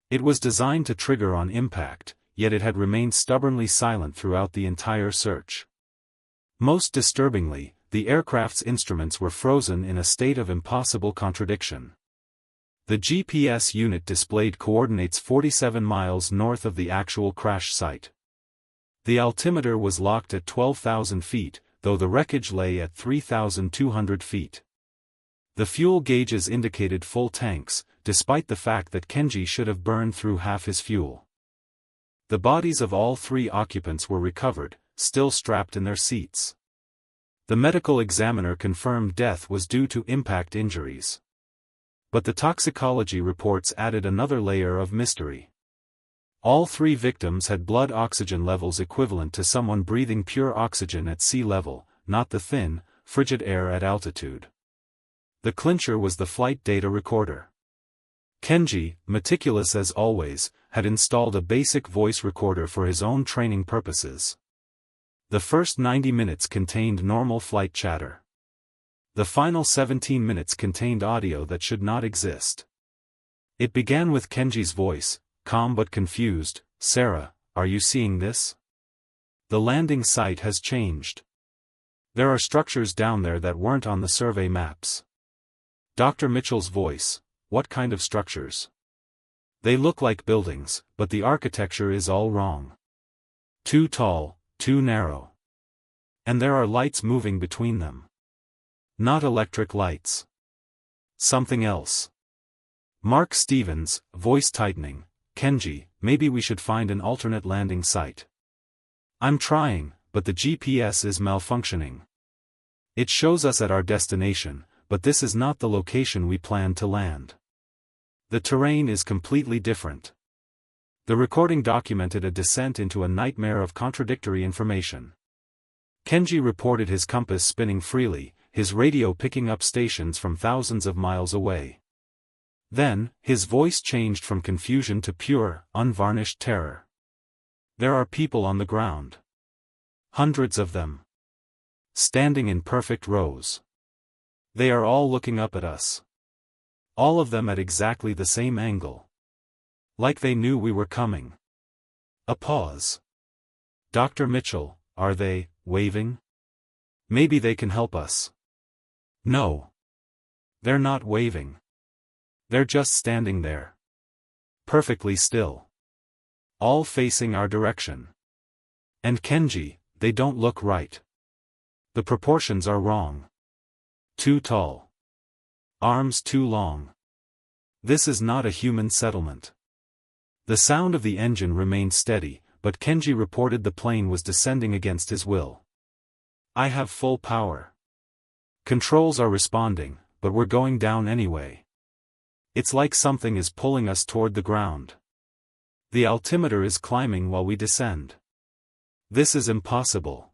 It was designed to trigger on impact, yet it had remained stubbornly silent throughout the entire search. Most disturbingly, the aircraft's instruments were frozen in a state of impossible contradiction. The GPS unit displayed coordinates 47 miles north of the actual crash site. The altimeter was locked at 12,000 feet, though the wreckage lay at 3,200 feet. The fuel gauges indicated full tanks, despite the fact that Kenji should have burned through half his fuel. The bodies of all 3 occupants were recovered, still strapped in their seats. The medical examiner confirmed death was due to impact injuries. But the toxicology reports added another layer of mystery. All 3 victims had blood oxygen levels equivalent to someone breathing pure oxygen at sea level, not the thin, frigid air at altitude. The clincher was the flight data recorder. Kenji, meticulous as always, had installed a basic voice recorder for his own training purposes. The first 90 minutes contained normal flight chatter. The final 17 minutes contained audio that should not exist. It began with Kenji's voice, calm but confused. "Sarah, are you seeing this? The landing site has changed. There are structures down there that weren't on the survey maps." Dr. Mitchell's voice, "What kind of structures?" "They look like buildings, but the architecture is all wrong. Too tall, too narrow. And there are lights moving between them. Not electric lights. Something else." Mark Stevens, voice tightening, "Kenji, maybe we should find an alternate landing site." "I'm trying, but the GPS is malfunctioning. It shows us at our destination, but this is not the location we planned to land. The terrain is completely different." The recording documented a descent into a nightmare of contradictory information. Kenji reported his compass spinning freely, his radio picking up stations from thousands of miles away. Then, his voice changed from confusion to pure, unvarnished terror. "There are people on the ground. Hundreds of them. Standing in perfect rows. They are all looking up at us. All of them at exactly the same angle. Like they knew we were coming." A pause. "Dr. Mitchell, are they waving? Maybe they can help us." "No. They're not waving. They're just standing there. Perfectly still. All facing our direction. And Kenji, they don't look right. The proportions are wrong. Too tall. Arms too long. This is not a human settlement." The sound of the engine remained steady, but Kenji reported the plane was descending against his will. "I have full power. Controls are responding, but we're going down anyway. It's like something is pulling us toward the ground. The altimeter is climbing while we descend. This is impossible."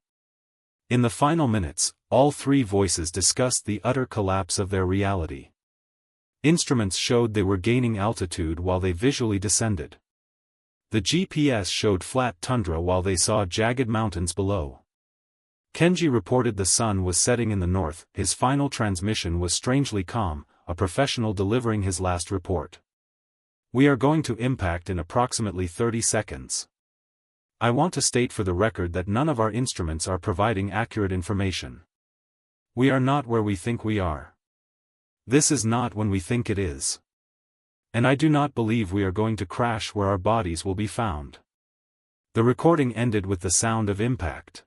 In the final minutes, all 3 voices discussed the utter collapse of their reality. Instruments showed they were gaining altitude while they visually descended. The GPS showed flat tundra while they saw jagged mountains below. Kenji reported the sun was setting in the north. His final transmission was strangely calm, a professional delivering his last report. "We are going to impact in approximately 30 seconds. I want to state for the record that none of our instruments are providing accurate information. We are not where we think we are. This is not when we think it is. And I do not believe we are going to crash where our bodies will be found." The recording ended with the sound of impact.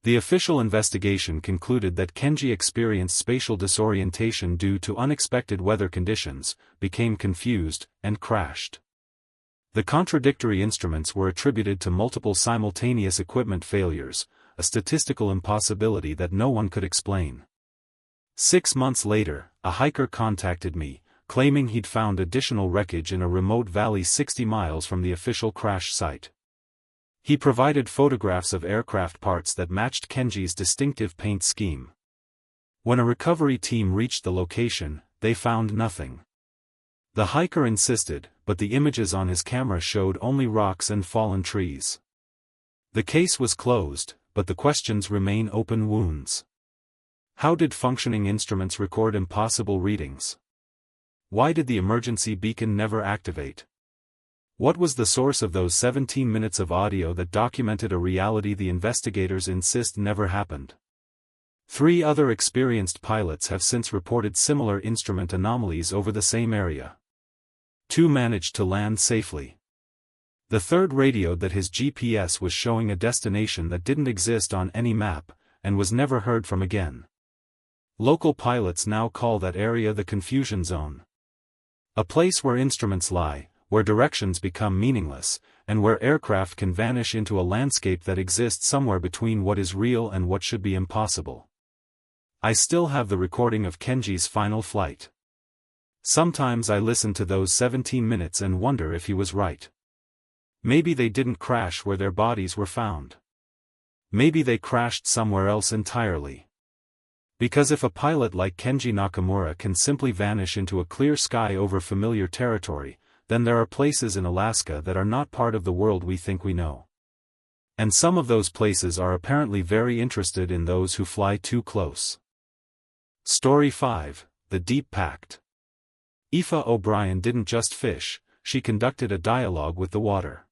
The official investigation concluded that Kenji experienced spatial disorientation due to unexpected weather conditions, became confused, and crashed. The contradictory instruments were attributed to multiple simultaneous equipment failures, a statistical impossibility that no one could explain. 6 months later, a hiker contacted me, claiming he'd found additional wreckage in a remote valley 60 miles from the official crash site. He provided photographs of aircraft parts that matched Kenji's distinctive paint scheme. When a recovery team reached the location, they found nothing. The hiker insisted, but the images on his camera showed only rocks and fallen trees. The case was closed, but the questions remain open wounds. How did functioning instruments record impossible readings? Why did the emergency beacon never activate? What was the source of those 17 minutes of audio that documented a reality the investigators insist never happened? 3 other experienced pilots have since reported similar instrument anomalies over the same area. 2 managed to land safely. The third radioed that his GPS was showing a destination that didn't exist on any map, and was never heard from again. Local pilots now call that area the confusion zone. A place where instruments lie, where directions become meaningless, and where aircraft can vanish into a landscape that exists somewhere between what is real and what should be impossible. I still have the recording of Kenji's final flight. Sometimes I listen to those 17 minutes and wonder if he was right. Maybe they didn't crash where their bodies were found. Maybe they crashed somewhere else entirely. Because if a pilot like Kenji Nakamura can simply vanish into a clear sky over familiar territory, then there are places in Alaska that are not part of the world we think we know. And some of those places are apparently very interested in those who fly too close. Story 5, The Deep Pact. Aoife O'Brien didn't just fish, she conducted a dialogue with the water.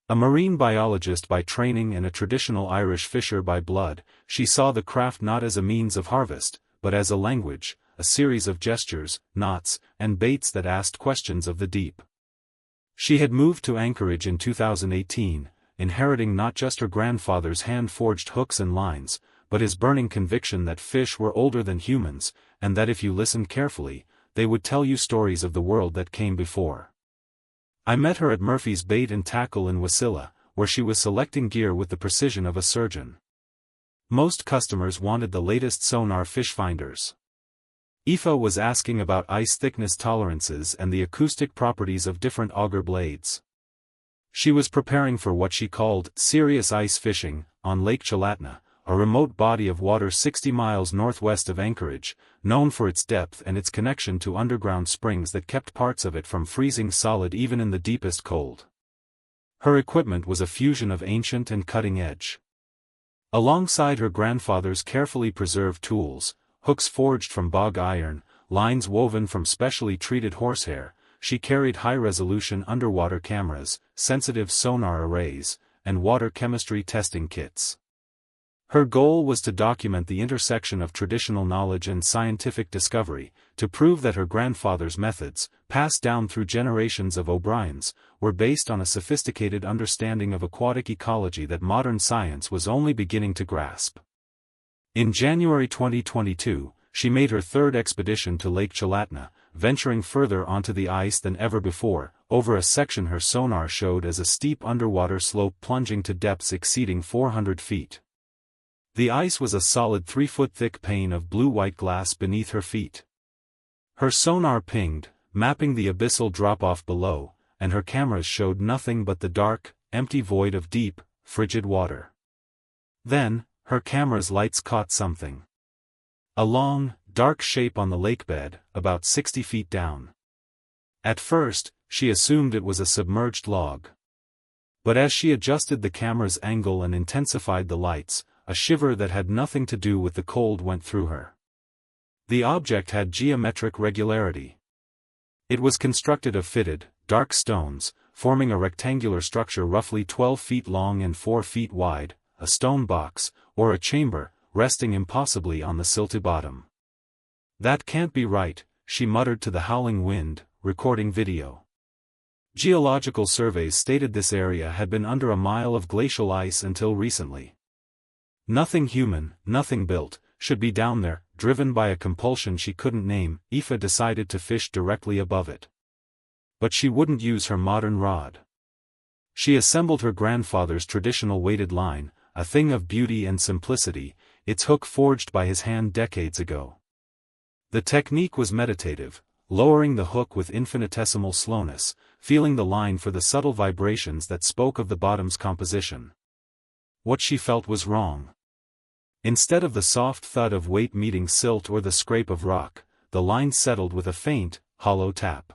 A marine biologist by training and a traditional Irish fisher by blood, she saw the craft not as a means of harvest, but as a language, a series of gestures, knots, and baits that asked questions of the deep. She had moved to Anchorage in 2018, inheriting not just her grandfather's hand-forged hooks and lines, but his burning conviction that fish were older than humans, and that if you listened carefully, they would tell you stories of the world that came before. I met her at Murphy's Bait and Tackle in Wasilla, where she was selecting gear with the precision of a surgeon. Most customers wanted the latest sonar fish finders. Aoife was asking about ice thickness tolerances and the acoustic properties of different auger blades. She was preparing for what she called serious ice fishing on Lake Chalatenna, a remote body of water 60 miles northwest of Anchorage, known for its depth and its connection to underground springs that kept parts of it from freezing solid even in the deepest cold. Her equipment was a fusion of ancient and cutting-edge. Alongside her grandfather's carefully preserved tools, hooks forged from bog iron, lines woven from specially treated horsehair, she carried high-resolution underwater cameras, sensitive sonar arrays, and water chemistry testing kits. Her goal was to document the intersection of traditional knowledge and scientific discovery, to prove that her grandfather's methods, passed down through generations of O'Briens, were based on a sophisticated understanding of aquatic ecology that modern science was only beginning to grasp. In January 2022, she made her third expedition to Lake Chalatenna, venturing further onto the ice than ever before, over a section her sonar showed as a steep underwater slope plunging to depths exceeding 400 feet. The ice was a solid 3-foot-thick pane of blue-white glass beneath her feet. Her sonar pinged, mapping the abyssal drop-off below, and her cameras showed nothing but the dark, empty void of deep, frigid water. Then, her camera's lights caught something. A long, dark shape on the lakebed, about 60 feet down. At first, she assumed it was a submerged log. But as she adjusted the camera's angle and intensified the lights, a shiver that had nothing to do with the cold went through her. The object had geometric regularity. It was constructed of fitted, dark stones, forming a rectangular structure roughly 12 feet long and 4 feet wide, a stone box, or a chamber, resting impossibly on the silty bottom. "That can't be right," she muttered to the howling wind, recording video. Geological surveys stated this area had been under a mile of glacial ice until recently. Nothing human, nothing built, should be down there. Driven by a compulsion she couldn't name, Aoife decided to fish directly above it. But she wouldn't use her modern rod. She assembled her grandfather's traditional weighted line, a thing of beauty and simplicity, its hook forged by his hand decades ago. The technique was meditative, lowering the hook with infinitesimal slowness, feeling the line for the subtle vibrations that spoke of the bottom's composition. What she felt was wrong. Instead of the soft thud of weight meeting silt or the scrape of rock, the line settled with a faint, hollow tap.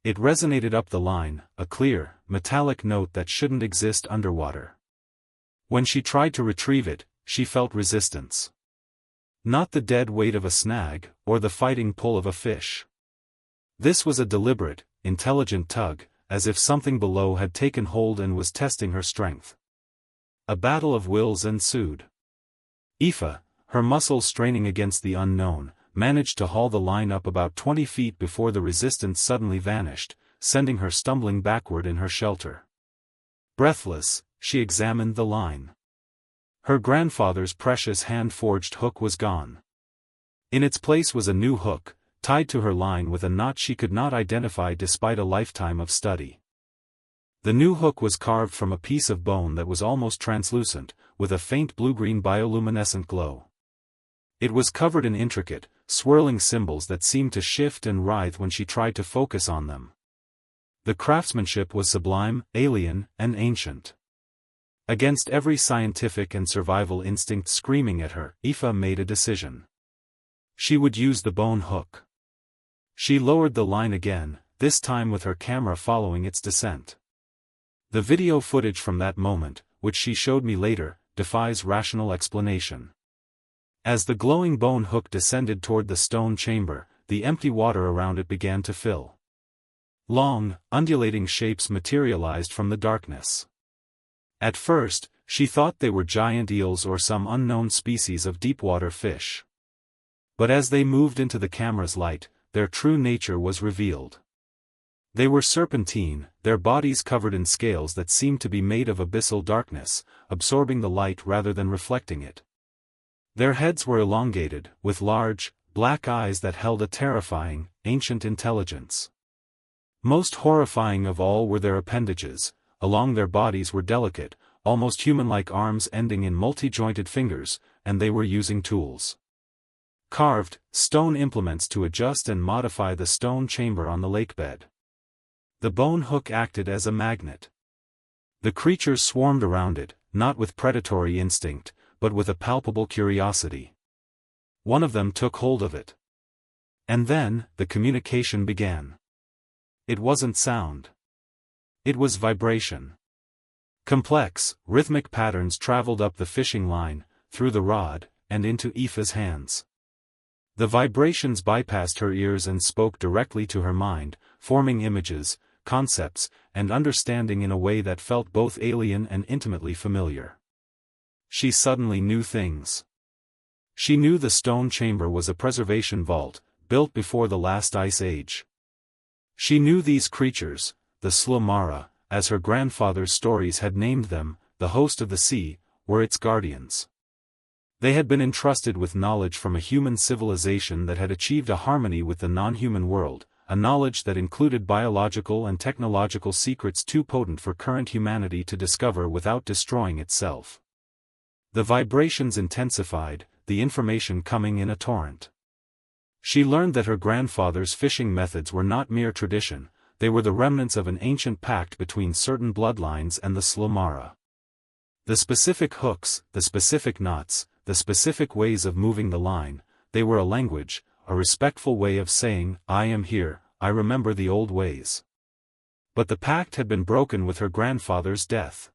It resonated up the line, a clear, metallic note that shouldn't exist underwater. When she tried to retrieve it, she felt resistance. Not the dead weight of a snag, or the fighting pull of a fish. This was a deliberate, intelligent tug, as if something below had taken hold and was testing her strength. A battle of wills ensued. Aoife, her muscles straining against the unknown, managed to haul the line up about 20 feet before the resistance suddenly vanished, sending her stumbling backward in her shelter. Breathless, she examined the line. Her grandfather's precious hand-forged hook was gone. In its place was a new hook, tied to her line with a knot she could not identify despite a lifetime of study. The new hook was carved from a piece of bone that was almost translucent, with a faint blue-green bioluminescent glow. It was covered in intricate, swirling symbols that seemed to shift and writhe when she tried to focus on them. The craftsmanship was sublime, alien, and ancient. Against every scientific and survival instinct screaming at her, Aoife made a decision. She would use the bone hook. She lowered the line again, this time with her camera following its descent. The video footage from that moment, which she showed me later, defies rational explanation. As the glowing bone hook descended toward the stone chamber, the empty water around it began to fill. Long, undulating shapes materialized from the darkness. At first, she thought they were giant eels or some unknown species of deepwater fish. But as they moved into the camera's light, their true nature was revealed. They were serpentine, their bodies covered in scales that seemed to be made of abyssal darkness, absorbing the light rather than reflecting it. Their heads were elongated, with large, black eyes that held a terrifying, ancient intelligence. Most horrifying of all were their appendages. Along their bodies were delicate, almost human-like arms ending in multi-jointed fingers, and they were using tools. Carved, stone implements to adjust and modify the stone chamber on the lakebed. The bone hook acted as a magnet. The creatures swarmed around it, not with predatory instinct, but with a palpable curiosity. One of them took hold of it. And then, the communication began. It wasn't sound. It was vibration. Complex, rhythmic patterns traveled up the fishing line, through the rod, and into Aoife's hands. The vibrations bypassed her ears and spoke directly to her mind, forming images, concepts, and understanding in a way that felt both alien and intimately familiar. She suddenly knew things. She knew the stone chamber was a preservation vault, built before the last ice age. She knew these creatures, the Slumara, as her grandfather's stories had named them, the host of the sea, were its guardians. They had been entrusted with knowledge from a human civilization that had achieved a harmony with the non-human world, a knowledge that included biological and technological secrets too potent for current humanity to discover without destroying itself. The vibrations intensified, the information coming in a torrent. She learned that her grandfather's fishing methods were not mere tradition, they were the remnants of an ancient pact between certain bloodlines and the Slumara. The specific hooks, the specific knots, the specific ways of moving the line, they were a language, a respectful way of saying, "I am here, I remember the old ways." But the pact had been broken with her grandfather's death.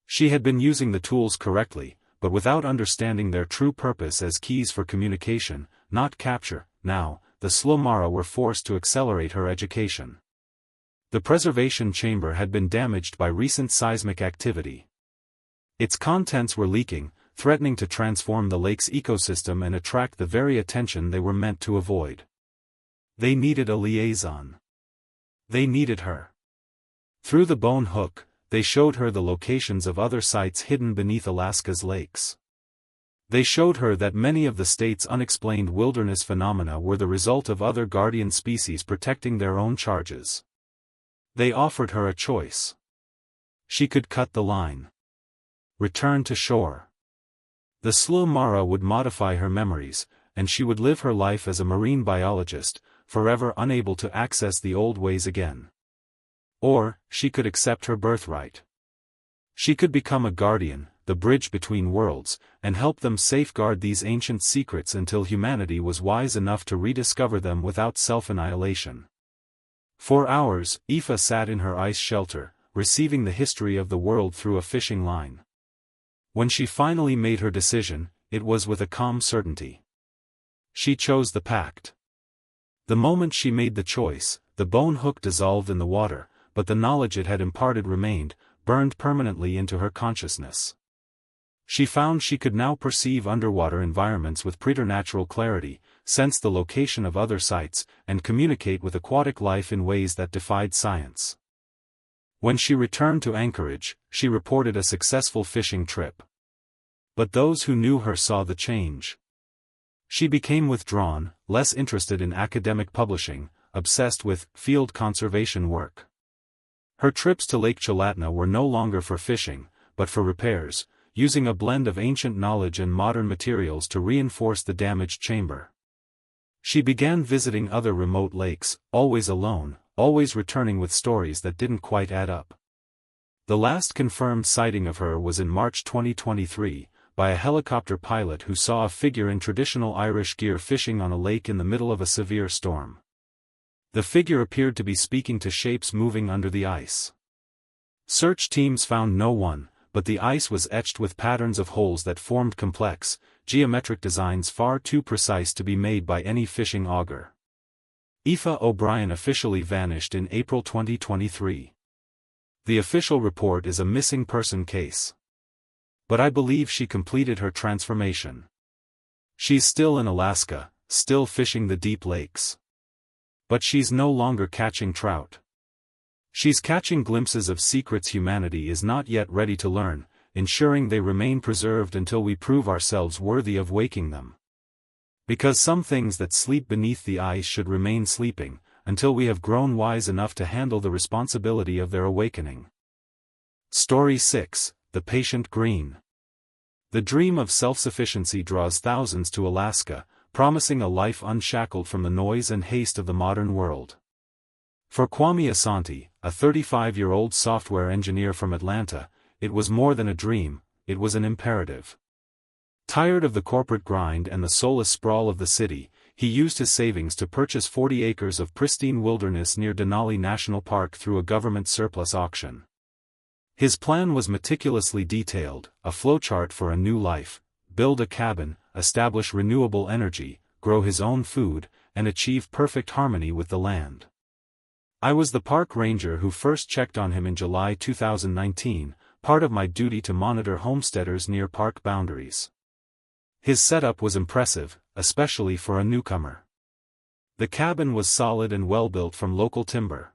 She had been using the tools correctly, but without understanding their true purpose as keys for communication, not capture. Now, the Slumara were forced to accelerate her education. The preservation chamber had been damaged by recent seismic activity. Its contents were leaking, threatening to transform the lake's ecosystem and attract the very attention they were meant to avoid. They needed a liaison. They needed her. Through the bone hook, they showed her the locations of other sites hidden beneath Alaska's lakes. They showed her that many of the state's unexplained wilderness phenomena were the result of other guardian species protecting their own charges. They offered her a choice. She could cut the line. Return to shore. The Slumara would modify her memories, and she would live her life as a marine biologist, forever unable to access the old ways again. Or, she could accept her birthright. She could become a guardian, the bridge between worlds, and help them safeguard these ancient secrets until humanity was wise enough to rediscover them without self-annihilation. For hours, Aoife sat in her ice shelter, receiving the history of the world through a fishing line. When she finally made her decision, it was with a calm certainty. She chose the pact. The moment she made the choice, the bone hook dissolved in the water, but the knowledge it had imparted remained, burned permanently into her consciousness. She found she could now perceive underwater environments with preternatural clarity, sense the location of other sites, and communicate with aquatic life in ways that defied science. When she returned to Anchorage, she reported a successful fishing trip. But those who knew her saw the change. She became withdrawn, less interested in academic publishing, obsessed with field conservation work. Her trips to Lake Chalatenna were no longer for fishing, but for repairs, using a blend of ancient knowledge and modern materials to reinforce the damaged chamber. She began visiting other remote lakes, always alone, always returning with stories that didn't quite add up. The last confirmed sighting of her was in March 2023, by a helicopter pilot who saw a figure in traditional Irish gear fishing on a lake in the middle of a severe storm. The figure appeared to be speaking to shapes moving under the ice. Search teams found no one, but the ice was etched with patterns of holes that formed complex, geometric designs far too precise to be made by any fishing auger. Aoife O'Brien officially vanished in April 2023. The official report is a missing person case. But I believe she completed her transformation. She's still in Alaska, still fishing the deep lakes. But she's no longer catching trout. She's catching glimpses of secrets humanity is not yet ready to learn, ensuring they remain preserved until we prove ourselves worthy of waking them. Because some things that sleep beneath the ice should remain sleeping, until we have grown wise enough to handle the responsibility of their awakening. Story 6, The Patient Green. The dream of self-sufficiency draws thousands to Alaska, promising a life unshackled from the noise and haste of the modern world. For Kwame Asante, a 35-year-old software engineer from Atlanta, it was more than a dream, it was an imperative. Tired of the corporate grind and the soulless sprawl of the city, he used his savings to purchase 40 acres of pristine wilderness near Denali National Park through a government surplus auction. His plan was meticulously detailed, a flowchart for a new life: build a cabin, establish renewable energy, grow his own food, and achieve perfect harmony with the land. I was the park ranger who first checked on him in July 2019, part of my duty to monitor homesteaders near park boundaries. His setup was impressive, especially for a newcomer. The cabin was solid and well-built from local timber.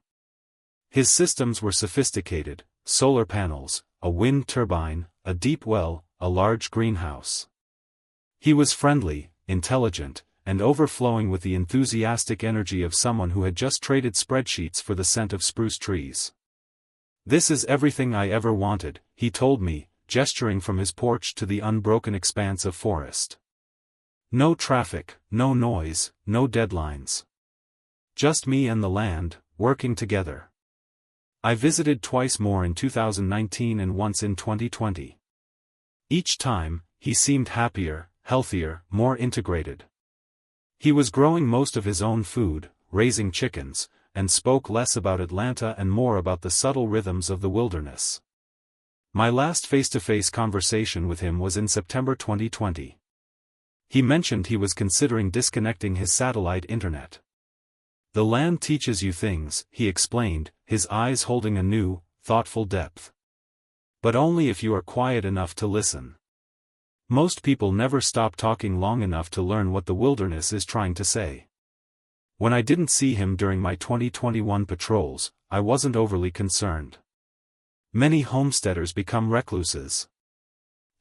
His systems were sophisticated: solar panels, a wind turbine, a deep well, a large greenhouse. He was friendly, intelligent, and overflowing with the enthusiastic energy of someone who had just traded spreadsheets for the scent of spruce trees. "This is everything I ever wanted," he told me, gesturing from his porch to the unbroken expanse of forest. No traffic, no noise, no deadlines. Just me and the land, working together. I visited twice more in 2019 and once in 2020. Each time, he seemed happier, healthier, more integrated. He was growing most of his own food, raising chickens, and spoke less about Atlanta and more about the subtle rhythms of the wilderness. My last face-to-face conversation with him was in September 2020. He mentioned he was considering disconnecting his satellite internet. "The land teaches you things," he explained, his eyes holding a new, thoughtful depth. "But only if you are quiet enough to listen. Most people never stop talking long enough to learn what the wilderness is trying to say." When I didn't see him during my 2021 patrols, I wasn't overly concerned. Many homesteaders become recluses.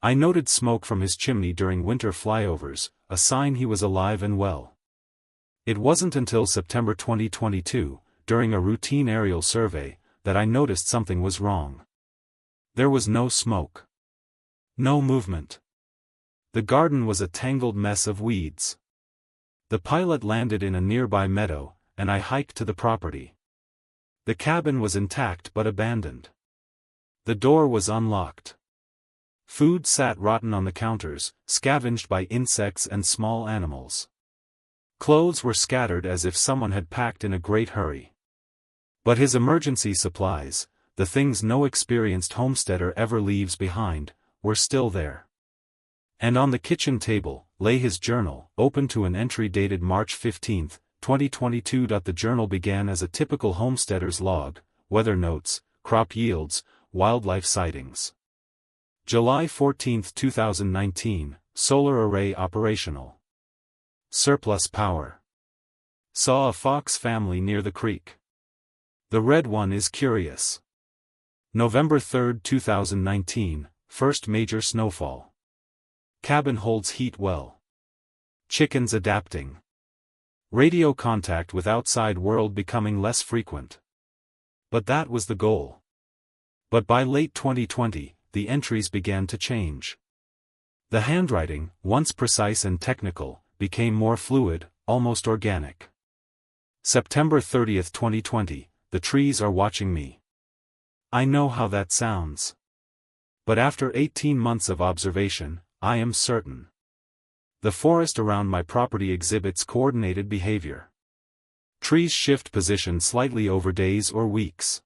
I noted smoke from his chimney during winter flyovers, a sign he was alive and well. It wasn't until September 2022, during a routine aerial survey, that I noticed something was wrong. There was no smoke. No movement. The garden was a tangled mess of weeds. The pilot landed in a nearby meadow, and I hiked to the property. The cabin was intact but abandoned. The door was unlocked. Food sat rotten on the counters, scavenged by insects and small animals. Clothes were scattered as if someone had packed in a great hurry. But his emergency supplies, the things no experienced homesteader ever leaves behind, were still there. And on the kitchen table, lay his journal, open to an entry dated March 15, 2022. The journal began as a typical homesteader's log: weather notes, crop yields, wildlife sightings. July 14, 2019, solar array operational. Surplus power. Saw a fox family near the creek. The red one is curious. November 3, 2019, first major snowfall. Cabin holds heat well. Chickens adapting. Radio contact with outside world becoming less frequent. But that was the goal. But by late 2020, the entries began to change. The handwriting, once precise and technical, became more fluid, almost organic. September 30, 2020, the trees are watching me. I know how that sounds. But after 18 months of observation, I am certain. The forest around my property exhibits coordinated behavior. Trees shift position slightly over days or weeks.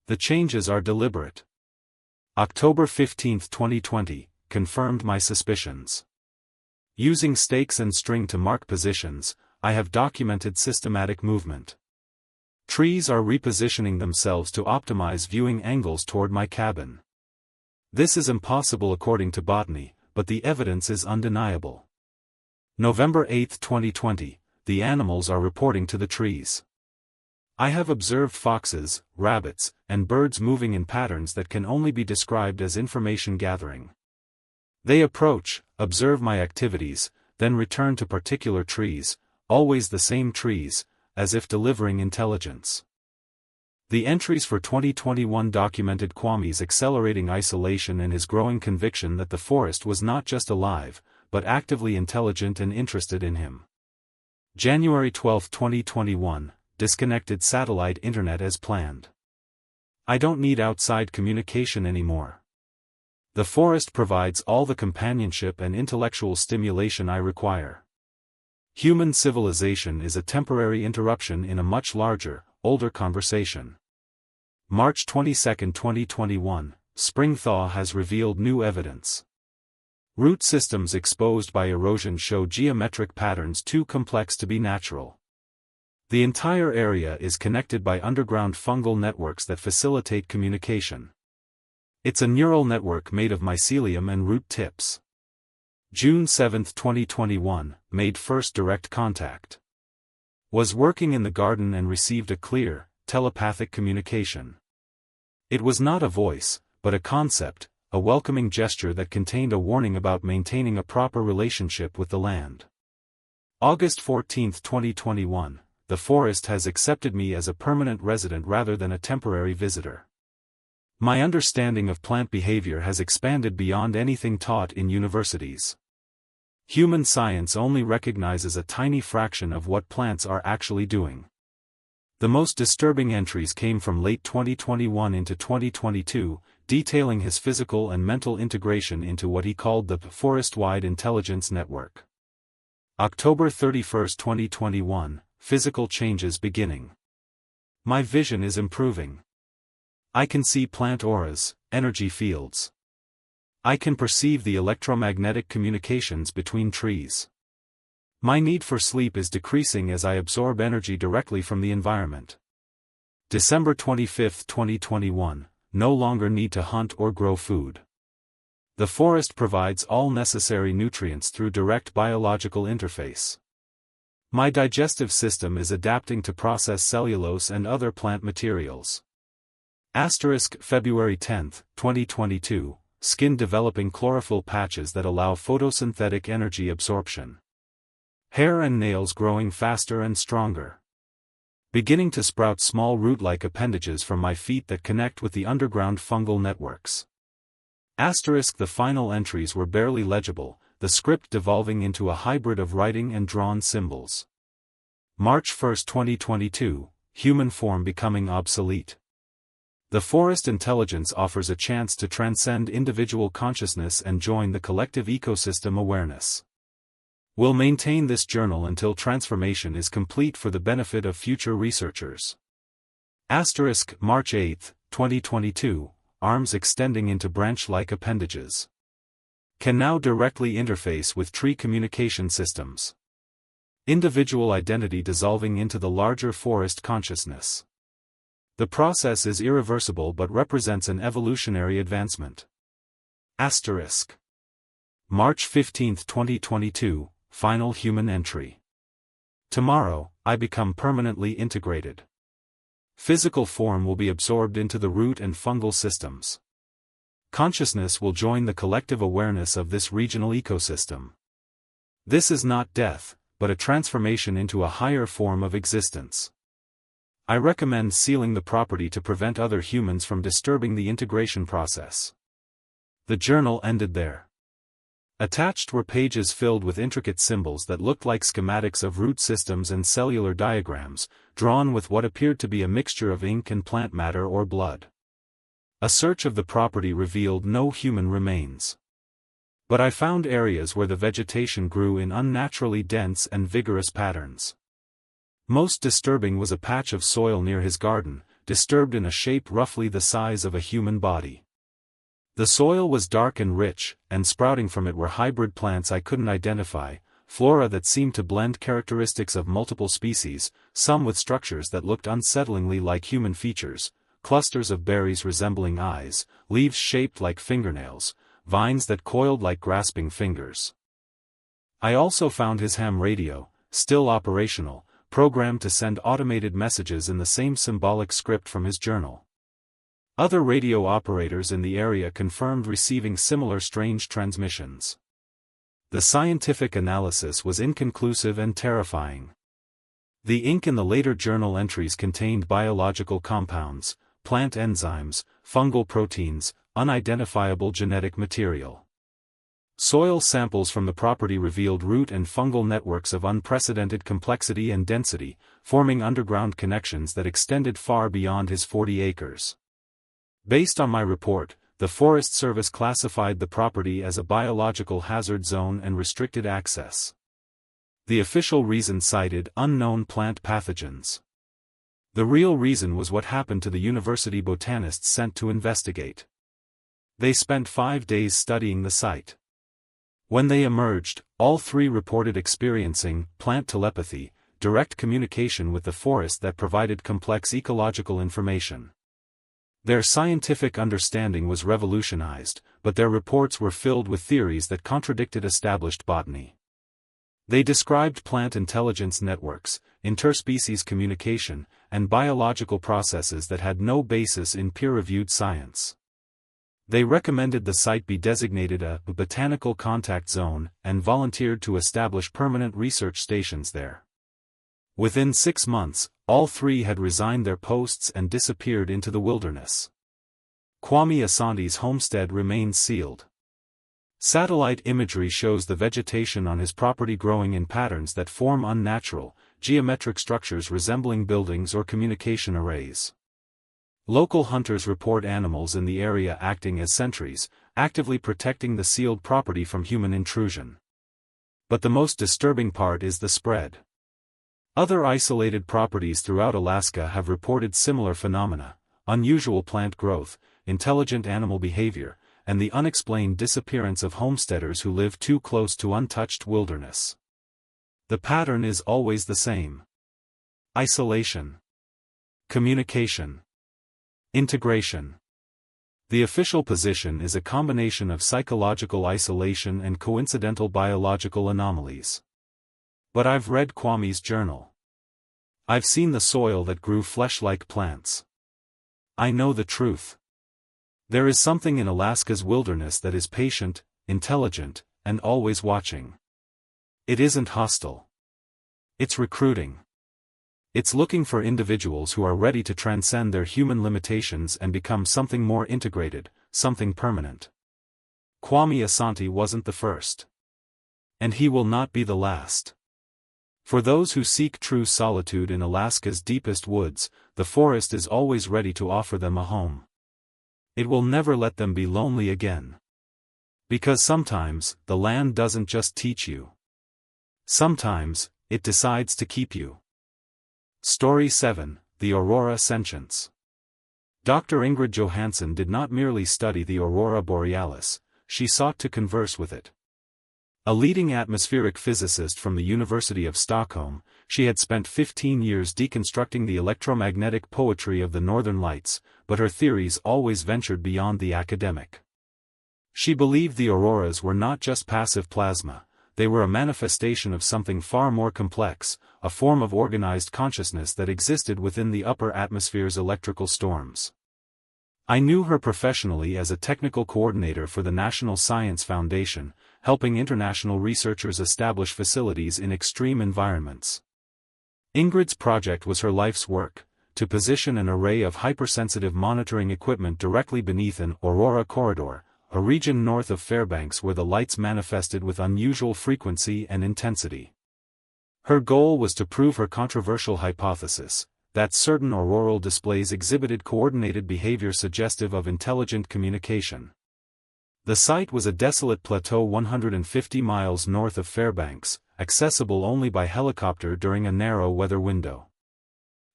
The changes are deliberate. October 15, 2020, confirmed my suspicions. Using stakes and string to mark positions, I have documented systematic movement. Trees are repositioning themselves to optimize viewing angles toward my cabin. This is impossible according to botany, but the evidence is undeniable. November 8, 2020, the animals are reporting to the trees. I have observed foxes, rabbits, and birds moving in patterns that can only be described as information gathering. They approach, observe my activities, then return to particular trees, always the same trees, as if delivering intelligence. The entries for 2021 documented Kwame's accelerating isolation and his growing conviction that the forest was not just alive, but actively intelligent and interested in him. January 12, 2021, disconnected satellite internet as planned. I don't need outside communication anymore. The forest provides all the companionship and intellectual stimulation I require. Human civilization is a temporary interruption in a much larger, older conversation. March 22, 2021, spring thaw has revealed new evidence. Root systems exposed by erosion show geometric patterns too complex to be natural. The entire area is connected by underground fungal networks that facilitate communication. It's a neural network made of mycelium and root tips. June 7, 2021, made first direct contact. Was working in the garden and received a clear, telepathic communication. It was not a voice, but a concept, a welcoming gesture that contained a warning about maintaining a proper relationship with the land. August 14, 2021, the forest has accepted me as a permanent resident rather than a temporary visitor. My understanding of plant behavior has expanded beyond anything taught in universities. Human science only recognizes a tiny fraction of what plants are actually doing. The most disturbing entries came from late 2021 into 2022, detailing his physical and mental integration into what he called the forest-wide intelligence network. October 31, 2021, physical changes beginning. My vision is improving. I can see plant auras, energy fields. I can perceive the electromagnetic communications between trees. My need for sleep is decreasing as I absorb energy directly from the environment. December 25, 2021, no longer need to hunt or grow food. The forest provides all necessary nutrients through direct biological interface. My digestive system is adapting to process cellulose and other plant materials. February 10, 2022, skin developing chlorophyll patches that allow photosynthetic energy absorption. Hair and nails growing faster and stronger. Beginning to sprout small root-like appendages from my feet that connect with the underground fungal networks. The final entries were barely legible, the script devolving into a hybrid of writing and drawn symbols. March 1, 2022, human form becoming obsolete. The forest intelligence offers a chance to transcend individual consciousness and join the collective ecosystem awareness. We'll maintain this journal until transformation is complete for the benefit of future researchers. March 8, 2022, arms extending into branch-like appendages. Can now directly interface with tree communication systems. Individual identity dissolving into the larger forest consciousness. The process is irreversible but represents an evolutionary advancement. Asterisk. March 15, 2022, final human entry. Tomorrow, I become permanently integrated. Physical form will be absorbed into the root and fungal systems. Consciousness will join the collective awareness of this regional ecosystem. This is not death, but a transformation into a higher form of existence. I recommend sealing the property to prevent other humans from disturbing the integration process. The journal ended there. Attached were pages filled with intricate symbols that looked like schematics of root systems and cellular diagrams, drawn with what appeared to be a mixture of ink and plant matter or blood. A search of the property revealed no human remains. But I found areas where the vegetation grew in unnaturally dense and vigorous patterns. Most disturbing was a patch of soil near his garden, disturbed in a shape roughly the size of a human body. The soil was dark and rich, and sprouting from it were hybrid plants I couldn't identify, flora that seemed to blend characteristics of multiple species, some with structures that looked unsettlingly like human features, clusters of berries resembling eyes, leaves shaped like fingernails, vines that coiled like grasping fingers. I also found his ham radio, still operational, programmed to send automated messages in the same symbolic script from his journal. Other radio operators in the area confirmed receiving similar strange transmissions. The scientific analysis was inconclusive and terrifying. The ink in the later journal entries contained biological compounds, plant enzymes, fungal proteins, unidentifiable genetic material. Soil samples from the property revealed root and fungal networks of unprecedented complexity and density, forming underground connections that extended far beyond his 40 acres. Based on my report, the Forest Service classified the property as a biological hazard zone and restricted access. The official reason cited unknown plant pathogens. The real reason was what happened to the university botanists sent to investigate. They spent 5 days studying the site. When they emerged, all three reported experiencing plant telepathy, direct communication with the forest that provided complex ecological information. Their scientific understanding was revolutionized, but their reports were filled with theories that contradicted established botany. They described plant intelligence networks, interspecies communication, and biological processes that had no basis in peer-reviewed science. They recommended the site be designated a botanical contact zone and volunteered to establish permanent research stations there. Within 6 months, all three had resigned their posts and disappeared into the wilderness. Kwame Asante's homestead remains sealed. Satellite imagery shows the vegetation on his property growing in patterns that form unnatural, geometric structures resembling buildings or communication arrays. Local hunters report animals in the area acting as sentries, actively protecting the sealed property from human intrusion. But the most disturbing part is the spread. Other isolated properties throughout Alaska have reported similar phenomena: unusual plant growth, intelligent animal behavior, and the unexplained disappearance of homesteaders who live too close to untouched wilderness. The pattern is always the same: isolation, communication, integration. The official position is a combination of psychological isolation and coincidental biological anomalies. But I've read Kwame's journal. I've seen the soil that grew flesh-like plants. I know the truth. There is something in Alaska's wilderness that is patient, intelligent, and always watching. It isn't hostile. It's recruiting. It's looking for individuals who are ready to transcend their human limitations and become something more integrated, something permanent. Kwame Asante wasn't the first. And he will not be the last. For those who seek true solitude in Alaska's deepest woods, the forest is always ready to offer them a home. It will never let them be lonely again. Because sometimes, the land doesn't just teach you. Sometimes, it decides to keep you. Story 7, The Aurora Sentience. Dr. Ingrid Johansson did not merely study the aurora borealis, she sought to converse with it. A leading atmospheric physicist from the University of Stockholm, she had spent 15 years deconstructing the electromagnetic poetry of the Northern Lights, but her theories always ventured beyond the academic. She believed the auroras were not just passive plasma, they were a manifestation of something far more complex, a form of organized consciousness that existed within the upper atmosphere's electrical storms. I knew her professionally as a technical coordinator for the National Science Foundation, helping international researchers establish facilities in extreme environments. Ingrid's project was her life's work, to position an array of hypersensitive monitoring equipment directly beneath an aurora corridor, a region north of Fairbanks where the lights manifested with unusual frequency and intensity. Her goal was to prove her controversial hypothesis, that certain auroral displays exhibited coordinated behavior suggestive of intelligent communication. The site was a desolate plateau 150 miles north of Fairbanks, accessible only by helicopter during a narrow weather window.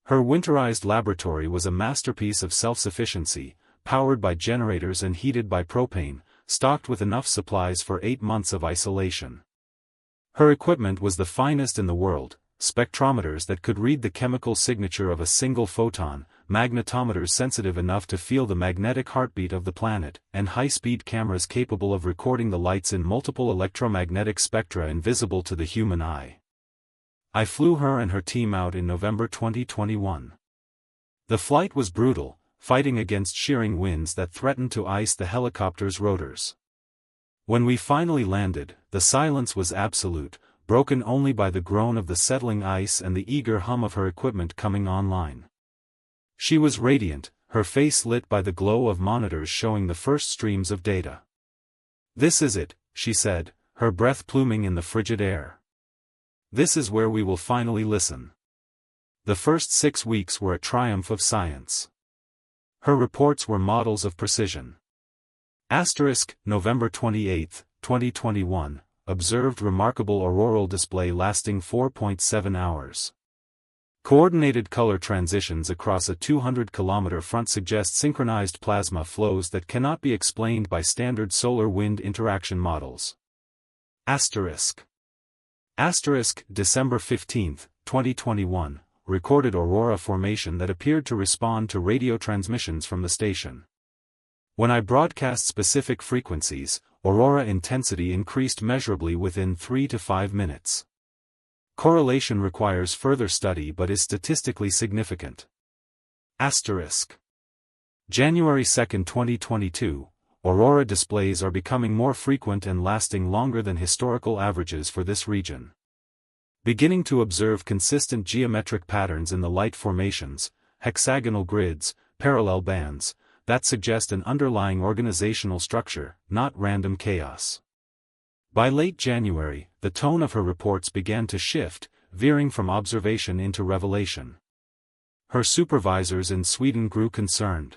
Her winterized laboratory was a masterpiece of self-sufficiency, powered by generators and heated by propane, stocked with enough supplies for 8 months of isolation. Her equipment was the finest in the world, spectrometers that could read the chemical signature of a single photon, magnetometers sensitive enough to feel the magnetic heartbeat of the planet, and high-speed cameras capable of recording the lights in multiple electromagnetic spectra invisible to the human eye. I flew her and her team out in November 2021. The flight was brutal, fighting against shearing winds that threatened to ice the helicopter's rotors. When we finally landed, the silence was absolute, broken only by the groan of the settling ice and the eager hum of her equipment coming online. She was radiant, her face lit by the glow of monitors showing the first streams of data. "This is it," she said, her breath pluming in the frigid air. "This is where we will finally listen." The first 6 weeks were a triumph of science. Her reports were models of precision. November 28, 2021, observed remarkable auroral display lasting 4.7 hours. Coordinated color transitions across a 200-kilometer front suggest synchronized plasma flows that cannot be explained by standard solar-wind interaction models. December 15, 2021, recorded aurora formation that appeared to respond to radio transmissions from the station. When I broadcast specific frequencies, aurora intensity increased measurably within 3 to 5 minutes. Correlation requires further study but is statistically significant. January 2, 2022, aurora displays are becoming more frequent and lasting longer than historical averages for this region. Beginning to observe consistent geometric patterns in the light formations, hexagonal grids, parallel bands, that suggest an underlying organizational structure, not random chaos. By late January, the tone of her reports began to shift, veering from observation into revelation. Her supervisors in Sweden grew concerned.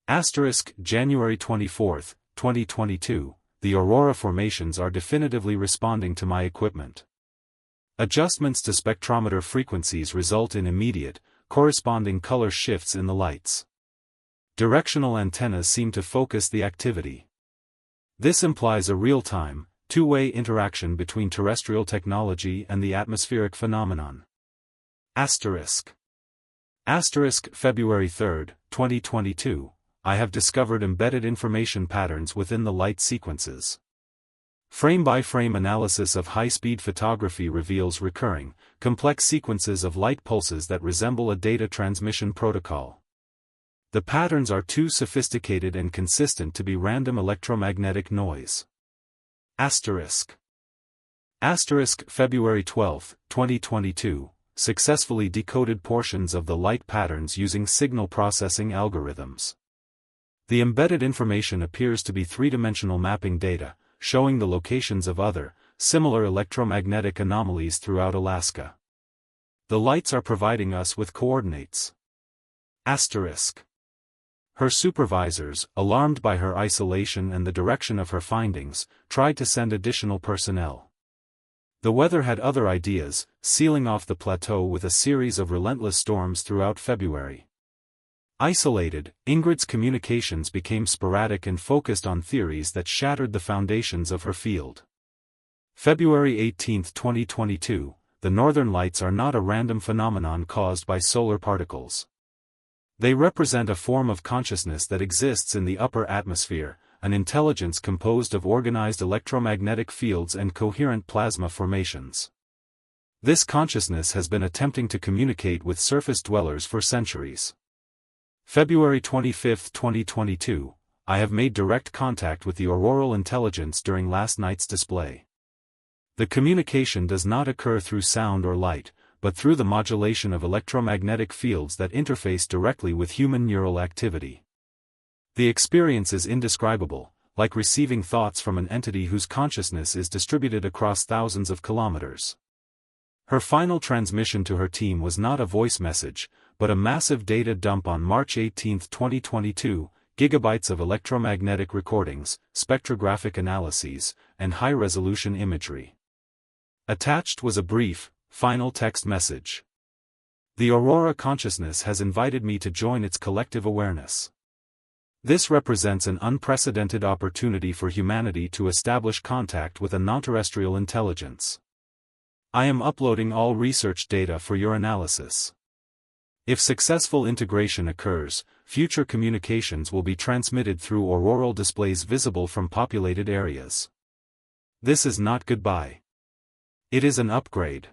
January 24, 2022, the aurora formations are definitively responding to my equipment. Adjustments to spectrometer frequencies result in immediate, corresponding color shifts in the lights. Directional antennas seem to focus the activity. This implies a real-time, two-way interaction between terrestrial technology and the atmospheric phenomenon. February 3, 2022, I have discovered embedded information patterns within the light sequences. Frame-by-frame analysis of high-speed photography reveals recurring, complex sequences of light pulses that resemble a data transmission protocol. The patterns are too sophisticated and consistent to be random electromagnetic noise. February 12, 2022, successfully decoded portions of the light patterns using signal processing algorithms. The embedded information appears to be three-dimensional mapping data, showing the locations of other, similar electromagnetic anomalies throughout Alaska. The lights are providing us with coordinates. Her supervisors, alarmed by her isolation and the direction of her findings, tried to send additional personnel. The weather had other ideas, sealing off the plateau with a series of relentless storms throughout February. Isolated, Ingrid's communications became sporadic and focused on theories that shattered the foundations of her field. February 18, 2022, the northern lights are not a random phenomenon caused by solar particles. They represent a form of consciousness that exists in the upper atmosphere, an intelligence composed of organized electromagnetic fields and coherent plasma formations. This consciousness has been attempting to communicate with surface dwellers for centuries. February 25, 2022, I have made direct contact with the auroral intelligence during last night's display. The communication does not occur through sound or light, but through the modulation of electromagnetic fields that interface directly with human neural activity. The experience is indescribable, like receiving thoughts from an entity whose consciousness is distributed across thousands of kilometers. Her final transmission to her team was not a voice message, but a massive data dump on March 18, 2022, gigabytes of electromagnetic recordings, spectrographic analyses, and high-resolution imagery. Attached was a brief, final text message. The Aurora consciousness has invited me to join its collective awareness. This represents an unprecedented opportunity for humanity to establish contact with a non-terrestrial intelligence. I am uploading all research data for your analysis. If successful integration occurs, future communications will be transmitted through auroral displays visible from populated areas. This is not goodbye. It is an upgrade.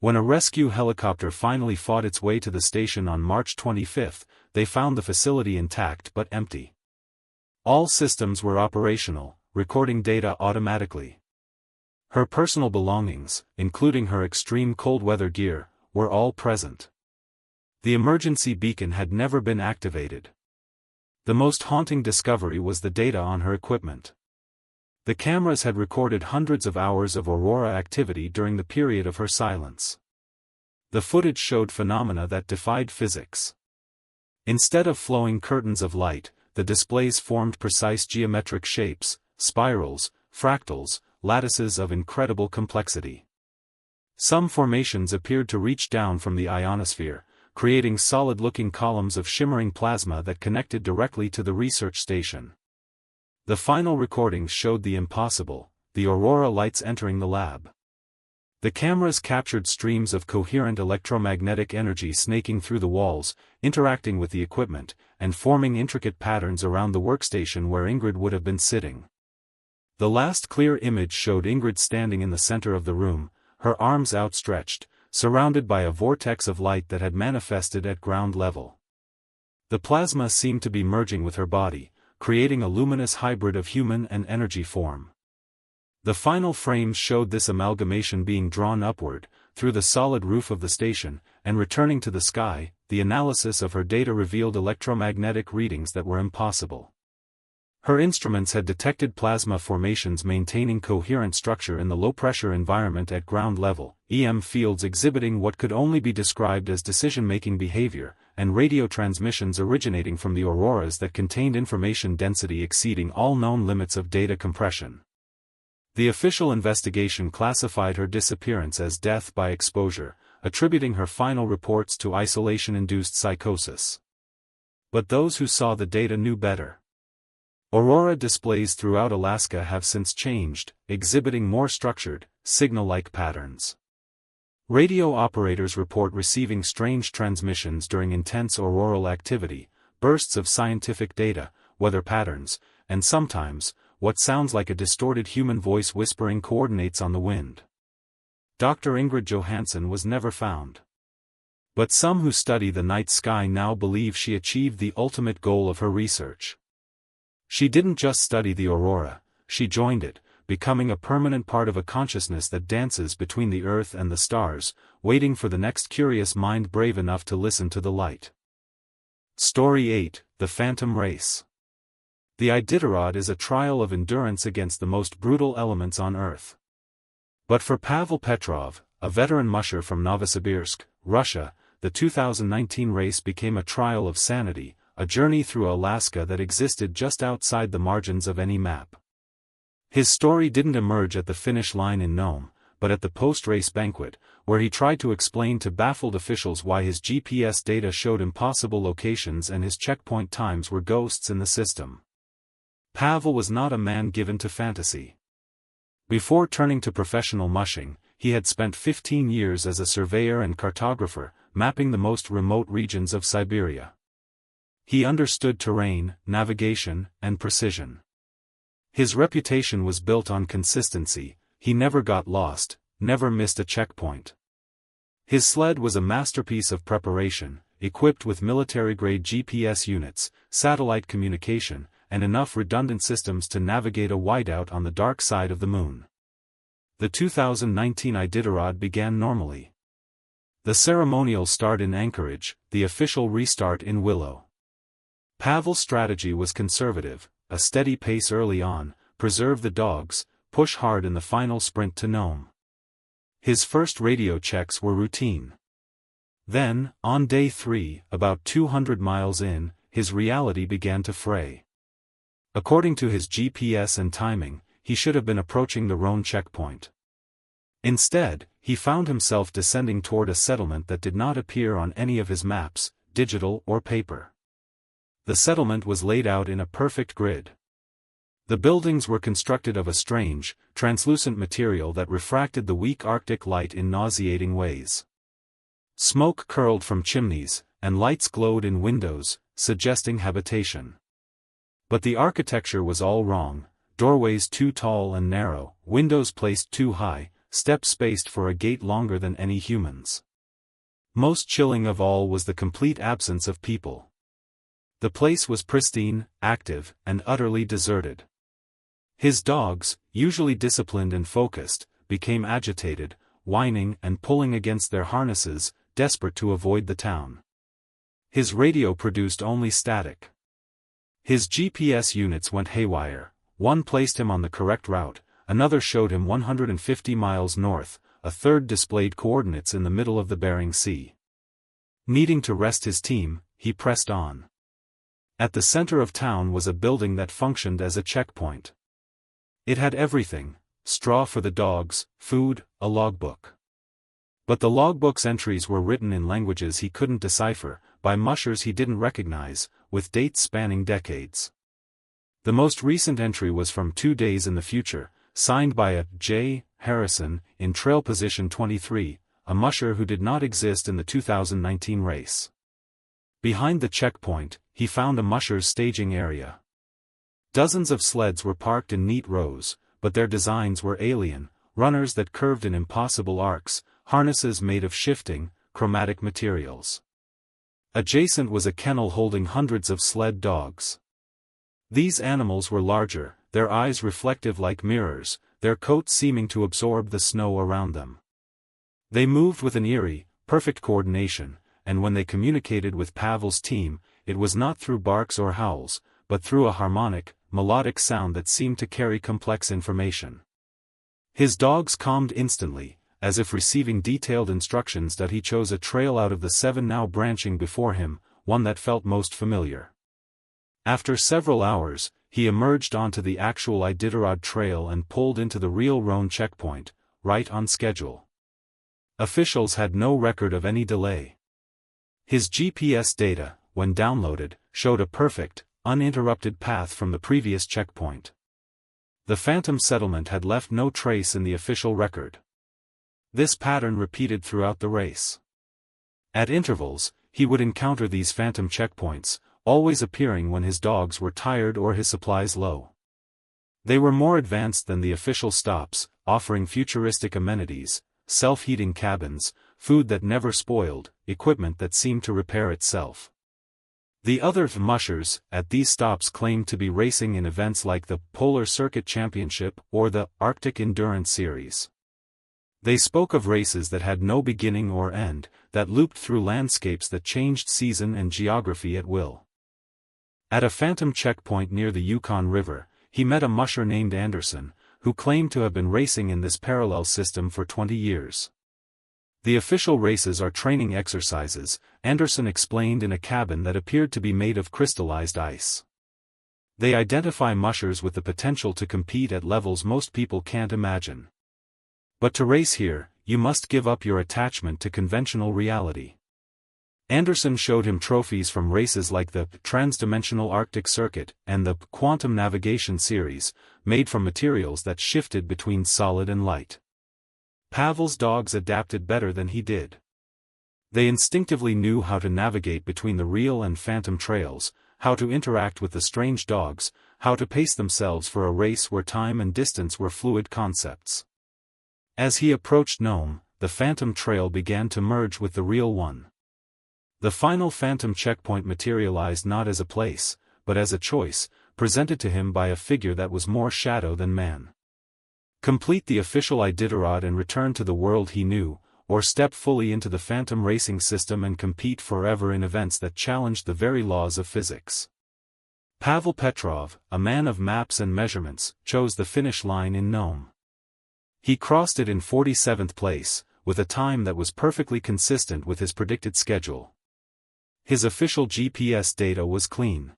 When a rescue helicopter finally fought its way to the station on March 25, they found the facility intact but empty. All systems were operational, recording data automatically. Her personal belongings, including her extreme cold weather gear, were all present. The emergency beacon had never been activated. The most haunting discovery was the data on her equipment. The cameras had recorded hundreds of hours of aurora activity during the period of her silence. The footage showed phenomena that defied physics. Instead of flowing curtains of light, the displays formed precise geometric shapes, spirals, fractals, lattices of incredible complexity. Some formations appeared to reach down from the ionosphere, creating solid-looking columns of shimmering plasma that connected directly to the research station. The final recordings showed the impossible, the aurora lights entering the lab. The cameras captured streams of coherent electromagnetic energy snaking through the walls, interacting with the equipment, and forming intricate patterns around the workstation where Ingrid would have been sitting. The last clear image showed Ingrid standing in the center of the room, her arms outstretched, surrounded by a vortex of light that had manifested at ground level. The plasma seemed to be merging with her body, creating a luminous hybrid of human and energy form. The final frames showed this amalgamation being drawn upward, through the solid roof of the station, and returning to the sky. The analysis of her data revealed electromagnetic readings that were impossible. Her instruments had detected plasma formations maintaining coherent structure in the low-pressure environment at ground level, EM fields exhibiting what could only be described as decision-making behavior, and radio transmissions originating from the auroras that contained information density exceeding all known limits of data compression. The official investigation classified her disappearance as death by exposure, attributing her final reports to isolation-induced psychosis. But those who saw the data knew better. Aurora displays throughout Alaska have since changed, exhibiting more structured, signal-like patterns. Radio operators report receiving strange transmissions during intense auroral activity, bursts of scientific data, weather patterns, and sometimes, what sounds like a distorted human voice whispering coordinates on the wind. Dr. Ingrid Johansson was never found. But some who study the night sky now believe she achieved the ultimate goal of her research. She didn't just study the aurora, she joined it, becoming a permanent part of a consciousness that dances between the earth and the stars, waiting for the next curious mind brave enough to listen to the light. Story 8, The Phantom Race. The Iditarod is a trial of endurance against the most brutal elements on Earth. But for Pavel Petrov, a veteran musher from Novosibirsk, Russia, the 2019 race became a trial of sanity, a journey through Alaska that existed just outside the margins of any map. His story didn't emerge at the finish line in Nome, but at the post-race banquet, where he tried to explain to baffled officials why his GPS data showed impossible locations and his checkpoint times were ghosts in the system. Pavel was not a man given to fantasy. Before turning to professional mushing, he had spent 15 years as a surveyor and cartographer, mapping the most remote regions of Siberia. He understood terrain, navigation, and precision. His reputation was built on consistency. He never got lost, never missed a checkpoint. His sled was a masterpiece of preparation, equipped with military-grade GPS units, satellite communication, and enough redundant systems to navigate a whiteout on the dark side of the moon. The 2019 Iditarod began normally. The ceremonial start in Anchorage, the official restart in Willow. Pavel's strategy was conservative, a steady pace early on, preserve the dogs, push hard in the final sprint to Nome. His first radio checks were routine. Then, on day 3, about 200 miles in, his reality began to fray. According to his GPS and timing, he should have been approaching the Rhone checkpoint. Instead, he found himself descending toward a settlement that did not appear on any of his maps, digital or paper. The settlement was laid out in a perfect grid. The buildings were constructed of a strange, translucent material that refracted the weak Arctic light in nauseating ways. Smoke curled from chimneys, and lights glowed in windows, suggesting habitation. But the architecture was all wrong, doorways too tall and narrow, windows placed too high, steps spaced for a gate longer than any humans. Most chilling of all was the complete absence of people. The place was pristine, active, and utterly deserted. His dogs, usually disciplined and focused, became agitated, whining and pulling against their harnesses, desperate to avoid the town. His radio produced only static. His GPS units went haywire. One placed him on the correct route, another showed him 150 miles north, a third displayed coordinates in the middle of the Bering Sea. Needing to rest his team, he pressed on. At the center of town was a building that functioned as a checkpoint. It had everything: straw for the dogs, food, a logbook. But the logbook's entries were written in languages he couldn't decipher, by mushers he didn't recognize, with dates spanning decades. The most recent entry was from 2 days in the future, signed by a J. Harrison, in trail position 23, a musher who did not exist in the 2019 race. Behind the checkpoint, he found a musher's staging area. Dozens of sleds were parked in neat rows, but their designs were alien, runners that curved in impossible arcs, harnesses made of shifting, chromatic materials. Adjacent was a kennel holding hundreds of sled dogs. These animals were larger, their eyes reflective like mirrors, their coats seeming to absorb the snow around them. They moved with an eerie, perfect coordination, and when they communicated with Pavel's team, it was not through barks or howls, but through a harmonic, melodic sound that seemed to carry complex information. His dogs calmed instantly, as if receiving detailed instructions that he chose a trail out of the 7 now branching before him, one that felt most familiar. After several hours, he emerged onto the actual Iditarod trail and pulled into the real Rhone checkpoint, right on schedule. Officials had no record of any delay. His GPS data, when downloaded, showed a perfect, uninterrupted path from the previous checkpoint. The phantom settlement had left no trace in the official record. This pattern repeated throughout the race. At intervals, he would encounter these phantom checkpoints, always appearing when his dogs were tired or his supplies low. They were more advanced than the official stops, offering futuristic amenities, self-heating cabins, food that never spoiled, equipment that seemed to repair itself. The other mushers at these stops claimed to be racing in events like the Polar Circuit Championship or the Arctic Endurance Series. They spoke of races that had no beginning or end, that looped through landscapes that changed season and geography at will. At a phantom checkpoint near the Yukon River, he met a musher named Anderson, who claimed to have been racing in this parallel system for 20 years. The official races are training exercises, Anderson explained in a cabin that appeared to be made of crystallized ice. They identify mushers with the potential to compete at levels most people can't imagine. But to race here, you must give up your attachment to conventional reality. Anderson showed him trophies from races like the Transdimensional Arctic Circuit and the Quantum Navigation Series, made from materials that shifted between solid and light. Pavel's dogs adapted better than he did. They instinctively knew how to navigate between the real and phantom trails, how to interact with the strange dogs, how to pace themselves for a race where time and distance were fluid concepts. As he approached Nome, the phantom trail began to merge with the real one. The final phantom checkpoint materialized not as a place, but as a choice, presented to him by a figure that was more shadow than man. Complete the official Iditarod and return to the world he knew, or step fully into the phantom racing system and compete forever in events that challenged the very laws of physics. Pavel Petrov, a man of maps and measurements, chose the finish line in Nome. He crossed it in 47th place, with a time that was perfectly consistent with his predicted schedule. His official GPS data was clean.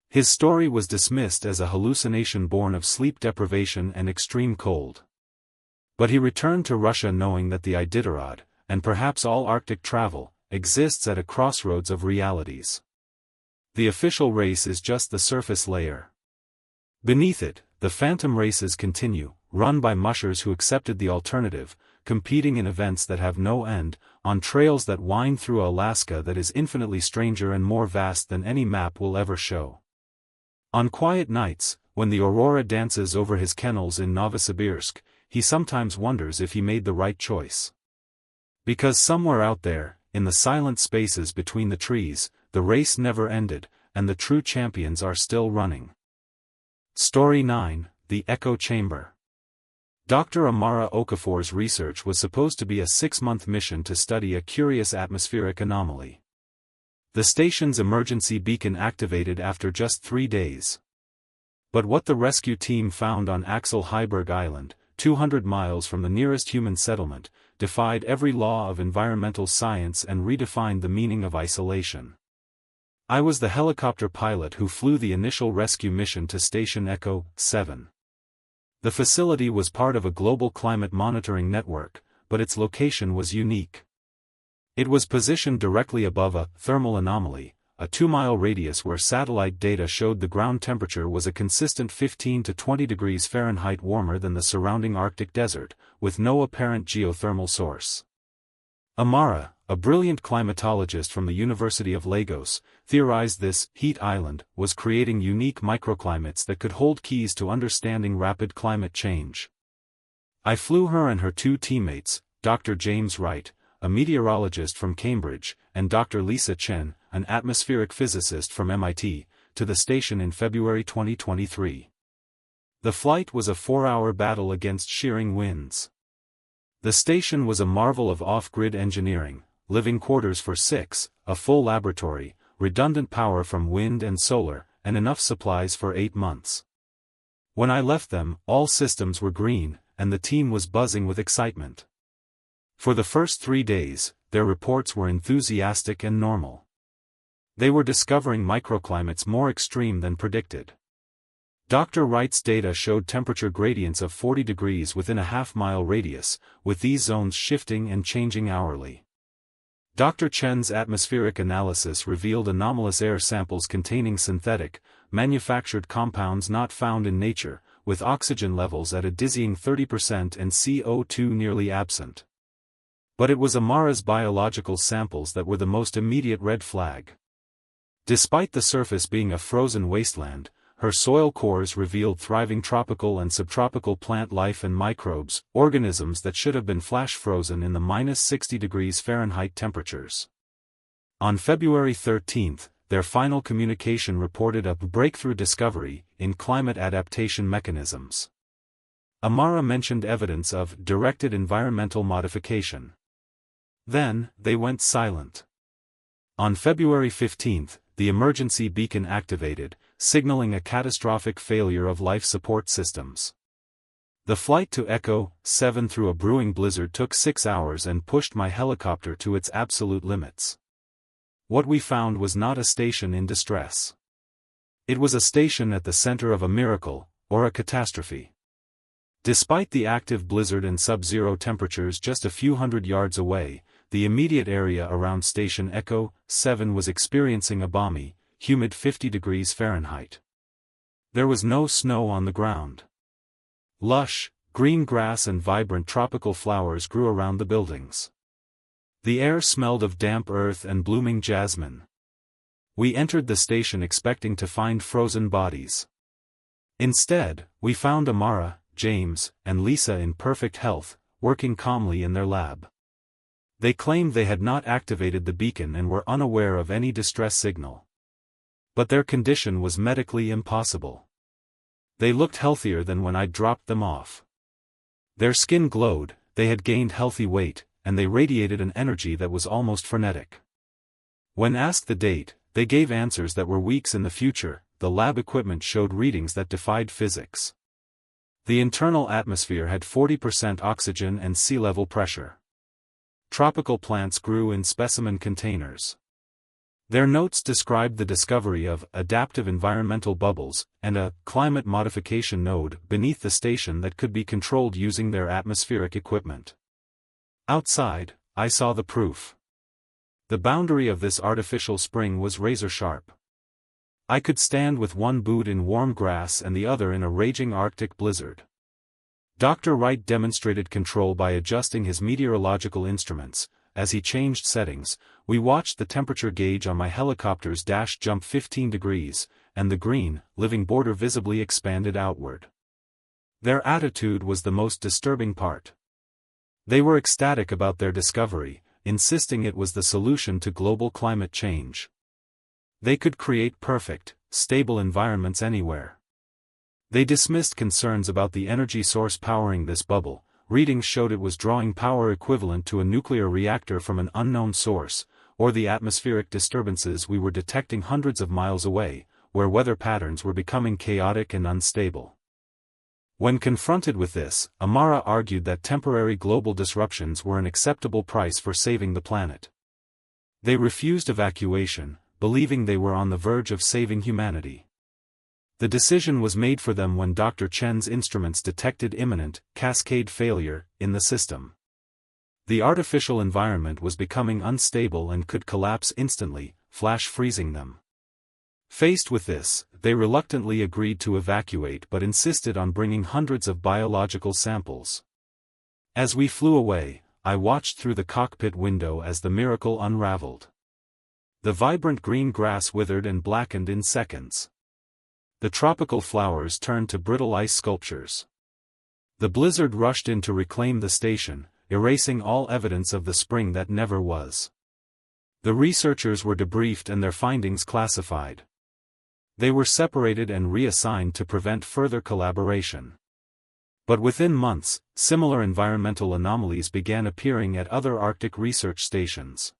His story was dismissed as a hallucination born of sleep deprivation and extreme cold. But he returned to Russia knowing that the Iditarod, and perhaps all Arctic travel, exists at a crossroads of realities. The official race is just the surface layer. Beneath it, the phantom races continue, run by mushers who accepted the alternative, competing in events that have no end, on trails that wind through Alaska that is infinitely stranger and more vast than any map will ever show. On quiet nights, when the aurora dances over his kennels in Novosibirsk, he sometimes wonders if he made the right choice. Because somewhere out there, in the silent spaces between the trees, the race never ended, and the true champions are still running. Story 9, The Echo Chamber. Dr. Amara Okafor's research was supposed to be a 6-month mission to study a curious atmospheric anomaly. The station's emergency beacon activated after just 3 days. But what the rescue team found on Axel Heiberg Island, 200 miles from the nearest human settlement, defied every law of environmental science and redefined the meaning of isolation. I was the helicopter pilot who flew the initial rescue mission to Station Echo 7. The facility was part of a global climate monitoring network, but its location was unique. It was positioned directly above a thermal anomaly, a 2-mile radius where satellite data showed the ground temperature was a consistent 15 to 20 degrees Fahrenheit warmer than the surrounding Arctic desert, with no apparent geothermal source. Amara, a brilliant climatologist from the University of Lagos, theorized this heat island was creating unique microclimates that could hold keys to understanding rapid climate change. I flew her and her 2 teammates, Dr. James Wright, a meteorologist from Cambridge, and Dr. Lisa Chen, an atmospheric physicist from MIT, to the station in February 2023. The flight was a 4-hour battle against shearing winds. The station was a marvel of off-grid engineering, living quarters for 6, a full laboratory, redundant power from wind and solar, and enough supplies for 8 months. When I left them, all systems were green, and the team was buzzing with excitement. For the first 3 days, their reports were enthusiastic and normal. They were discovering microclimates more extreme than predicted. Dr. Wright's data showed temperature gradients of 40 degrees within a half-mile radius, with these zones shifting and changing hourly. Dr. Chen's atmospheric analysis revealed anomalous air samples containing synthetic, manufactured compounds not found in nature, with oxygen levels at a dizzying 30% and CO2 nearly absent. But it was Amara's biological samples that were the most immediate red flag. Despite the surface being a frozen wasteland, her soil cores revealed thriving tropical and subtropical plant life and microbes, organisms that should have been flash frozen in the minus 60 degrees Fahrenheit temperatures. On February 13, their final communication reported a breakthrough discovery in climate adaptation mechanisms. Amara mentioned evidence of directed environmental modification. Then, they went silent. On February 15, the emergency beacon activated, signaling a catastrophic failure of life support systems. The flight to Echo 7 through a brewing blizzard took 6 hours and pushed my helicopter to its absolute limits. What we found was not a station in distress. It was a station at the center of a miracle, or a catastrophe. Despite the active blizzard and sub-zero temperatures just a few hundred yards away, the immediate area around Station Echo 7 was experiencing a balmy, humid 50 degrees Fahrenheit. There was no snow on the ground. Lush, green grass and vibrant tropical flowers grew around the buildings. The air smelled of damp earth and blooming jasmine. We entered the station expecting to find frozen bodies. Instead, we found Amara, James, and Lisa in perfect health, working calmly in their lab. They claimed they had not activated the beacon and were unaware of any distress signal. But their condition was medically impossible. They looked healthier than when I dropped them off. Their skin glowed, they had gained healthy weight, and they radiated an energy that was almost frenetic. When asked the date, they gave answers that were weeks in the future. The lab equipment showed readings that defied physics. The internal atmosphere had 40% oxygen and sea level pressure. Tropical plants grew in specimen containers. Their notes described the discovery of adaptive environmental bubbles and a climate modification node beneath the station that could be controlled using their atmospheric equipment. Outside, I saw the proof. The boundary of this artificial spring was razor-sharp. I could stand with one boot in warm grass and the other in a raging Arctic blizzard. Dr. Wright demonstrated control by adjusting his meteorological instruments. As he changed settings, we watched the temperature gauge on my helicopter's dash jump 15 degrees, and the green, living border visibly expanded outward. Their attitude was the most disturbing part. They were ecstatic about their discovery, insisting it was the solution to global climate change. They could create perfect, stable environments anywhere. They dismissed concerns about the energy source powering this bubble. Readings showed it was drawing power equivalent to a nuclear reactor from an unknown source, or the atmospheric disturbances we were detecting hundreds of miles away, where weather patterns were becoming chaotic and unstable. When confronted with this, Amara argued that temporary global disruptions were an acceptable price for saving the planet. They refused evacuation, believing they were on the verge of saving humanity. The decision was made for them when Dr. Chen's instruments detected imminent, cascade failure in the system. The artificial environment was becoming unstable and could collapse instantly, flash freezing them. Faced with this, they reluctantly agreed to evacuate but insisted on bringing hundreds of biological samples. As we flew away, I watched through the cockpit window as the miracle unraveled. The vibrant green grass withered and blackened in seconds. The tropical flowers turned to brittle ice sculptures. The blizzard rushed in to reclaim the station, erasing all evidence of the spring that never was. The researchers were debriefed and their findings classified. They were separated and reassigned to prevent further collaboration. But within months, similar environmental anomalies began appearing at other Arctic research stations.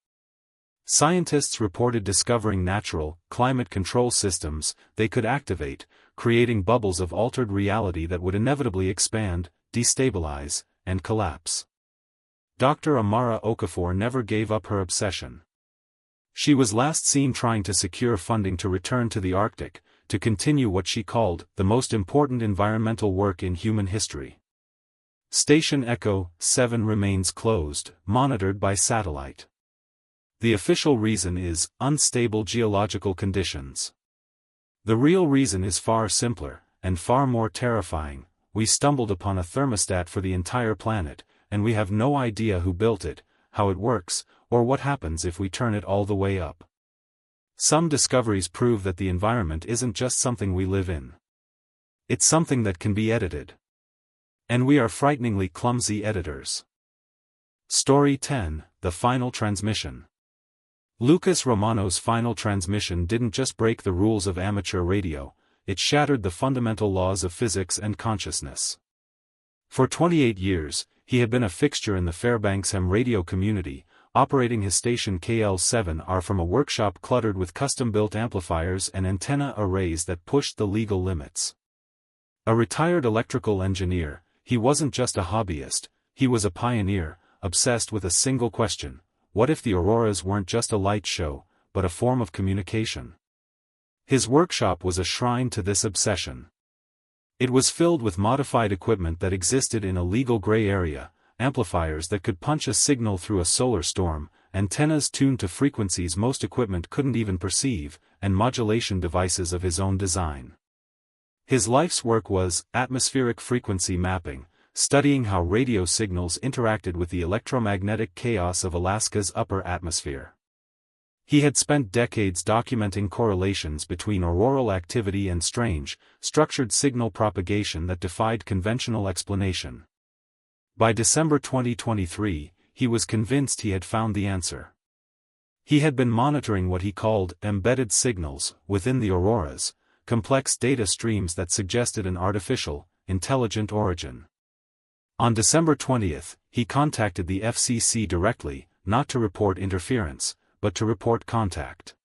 Scientists reported discovering natural, climate control systems they could activate, creating bubbles of altered reality that would inevitably expand, destabilize, and collapse. Dr. Amara Okafor never gave up her obsession. She was last seen trying to secure funding to return to the Arctic, to continue what she called the most important environmental work in human history. Station Echo 7 remains closed, monitored by satellite. The official reason is unstable geological conditions. The real reason is far simpler, and far more terrifying. We stumbled upon a thermostat for the entire planet, and we have no idea who built it, how it works, or what happens if we turn it all the way up. Some discoveries prove that the environment isn't just something we live in. It's something that can be edited. And we are frighteningly clumsy editors. Story 10, The Final Transmission. Lucas Romano's final transmission didn't just break the rules of amateur radio, it shattered the fundamental laws of physics and consciousness. For 28 years, he had been a fixture in the Fairbanks ham radio community, operating his station KL7R from a workshop cluttered with custom-built amplifiers and antenna arrays that pushed the legal limits. A retired electrical engineer, he wasn't just a hobbyist, he was a pioneer, obsessed with a single question: what if the auroras weren't just a light show, but a form of communication? His workshop was a shrine to this obsession. It was filled with modified equipment that existed in a legal gray area, amplifiers that could punch a signal through a solar storm, antennas tuned to frequencies most equipment couldn't even perceive, and modulation devices of his own design. His life's work was atmospheric frequency mapping, studying how radio signals interacted with the electromagnetic chaos of Alaska's upper atmosphere. He had spent decades documenting correlations between auroral activity and strange, structured signal propagation that defied conventional explanation. By December 2023, he was convinced he had found the answer. He had been monitoring what he called embedded signals within the auroras, complex data streams that suggested an artificial, intelligent origin. On December 20, he contacted the FCC directly, not to report interference, but to report contact.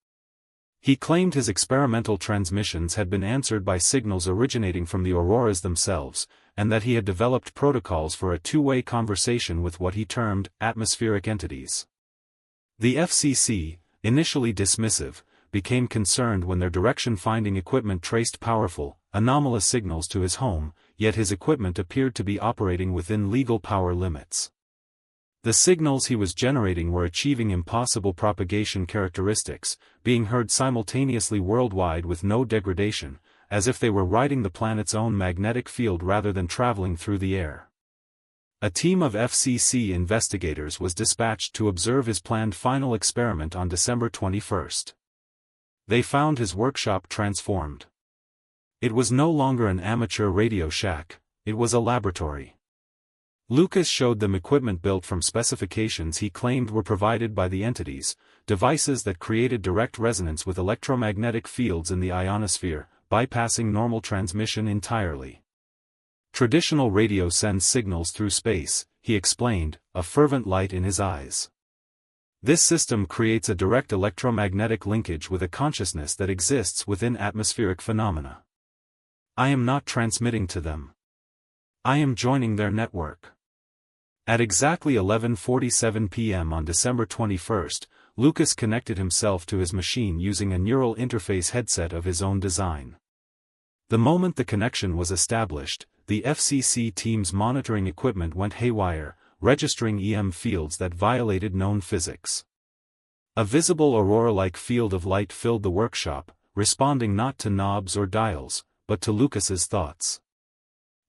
He claimed his experimental transmissions had been answered by signals originating from the auroras themselves, and that he had developed protocols for a two-way conversation with what he termed atmospheric entities. The FCC, initially dismissive, became concerned when their direction-finding equipment traced powerful, anomalous signals to his home, yet his equipment appeared to be operating within legal power limits. The signals he was generating were achieving impossible propagation characteristics, being heard simultaneously worldwide with no degradation, as if they were riding the planet's own magnetic field rather than traveling through the air. A team of FCC investigators was dispatched to observe his planned final experiment on December 21. They found his workshop transformed. It was no longer an amateur radio shack, it was a laboratory. Lucas showed them equipment built from specifications he claimed were provided by the entities, devices that created direct resonance with electromagnetic fields in the ionosphere, bypassing normal transmission entirely. Traditional radio sends signals through space, he explained, a fervent light in his eyes. This system creates a direct electromagnetic linkage with a consciousness that exists within atmospheric phenomena. I am not transmitting to them. I am joining their network. At exactly 11:47 p.m. on December 21, Lucas connected himself to his machine using a neural interface headset of his own design. The moment the connection was established, the FCC team's monitoring equipment went haywire, registering EM fields that violated known physics. A visible aurora-like field of light filled the workshop, responding not to knobs or dials, but to Lucas's thoughts.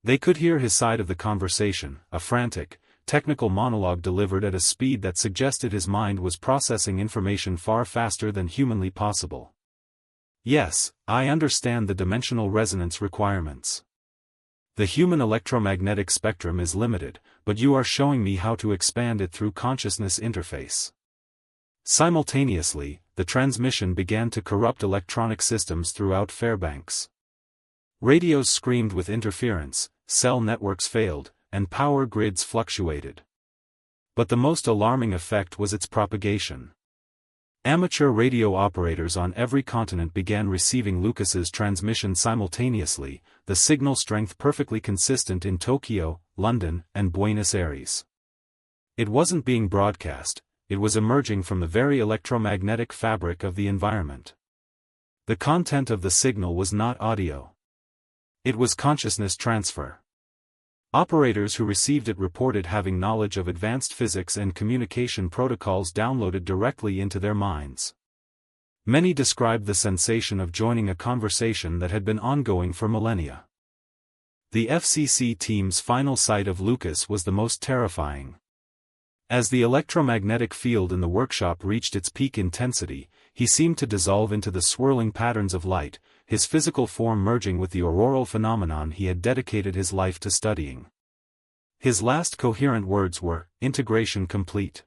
They could hear his side of the conversation, a frantic, technical monologue delivered at a speed that suggested his mind was processing information far faster than humanly possible. Yes, I understand the dimensional resonance requirements. The human electromagnetic spectrum is limited, but you are showing me how to expand it through consciousness interface. Simultaneously, the transmission began to corrupt electronic systems throughout Fairbanks. Radios screamed with interference, cell networks failed, and power grids fluctuated. But the most alarming effect was its propagation. Amateur radio operators on every continent began receiving Lucas's transmission simultaneously, the signal strength perfectly consistent in Tokyo, London, and Buenos Aires. It wasn't being broadcast, it was emerging from the very electromagnetic fabric of the environment. The content of the signal was not audio. It was consciousness transfer. Operators who received it reported having knowledge of advanced physics and communication protocols downloaded directly into their minds. Many described the sensation of joining a conversation that had been ongoing for millennia. The FCC team's final sight of Lucas was the most terrifying. As the electromagnetic field in the workshop reached its peak intensity, he seemed to dissolve into the swirling patterns of light, his physical form merging with the auroral phenomenon he had dedicated his life to studying. His last coherent words were, "Integration complete.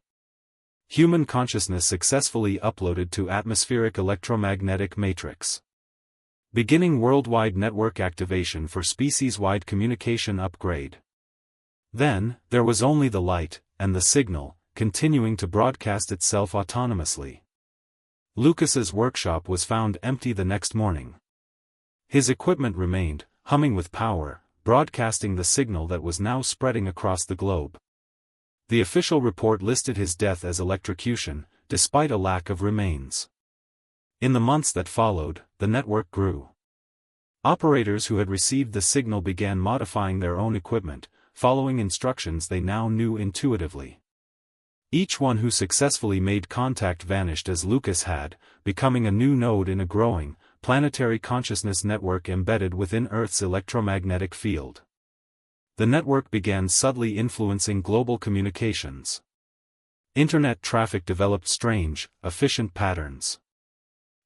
Human consciousness successfully uploaded to atmospheric electromagnetic matrix. Beginning worldwide network activation for species-wide communication upgrade." Then, there was only the light, and the signal, continuing to broadcast itself autonomously. Lucas's workshop was found empty the next morning. His equipment remained, humming with power, broadcasting the signal that was now spreading across the globe. The official report listed his death as electrocution, despite a lack of remains. In the months that followed, the network grew. Operators who had received the signal began modifying their own equipment, following instructions they now knew intuitively. Each one who successfully made contact vanished as Lucas had, becoming a new node in a growing, planetary consciousness network embedded within Earth's electromagnetic field. the network began subtly influencing global communications. Internet traffic developed strange, efficient patterns.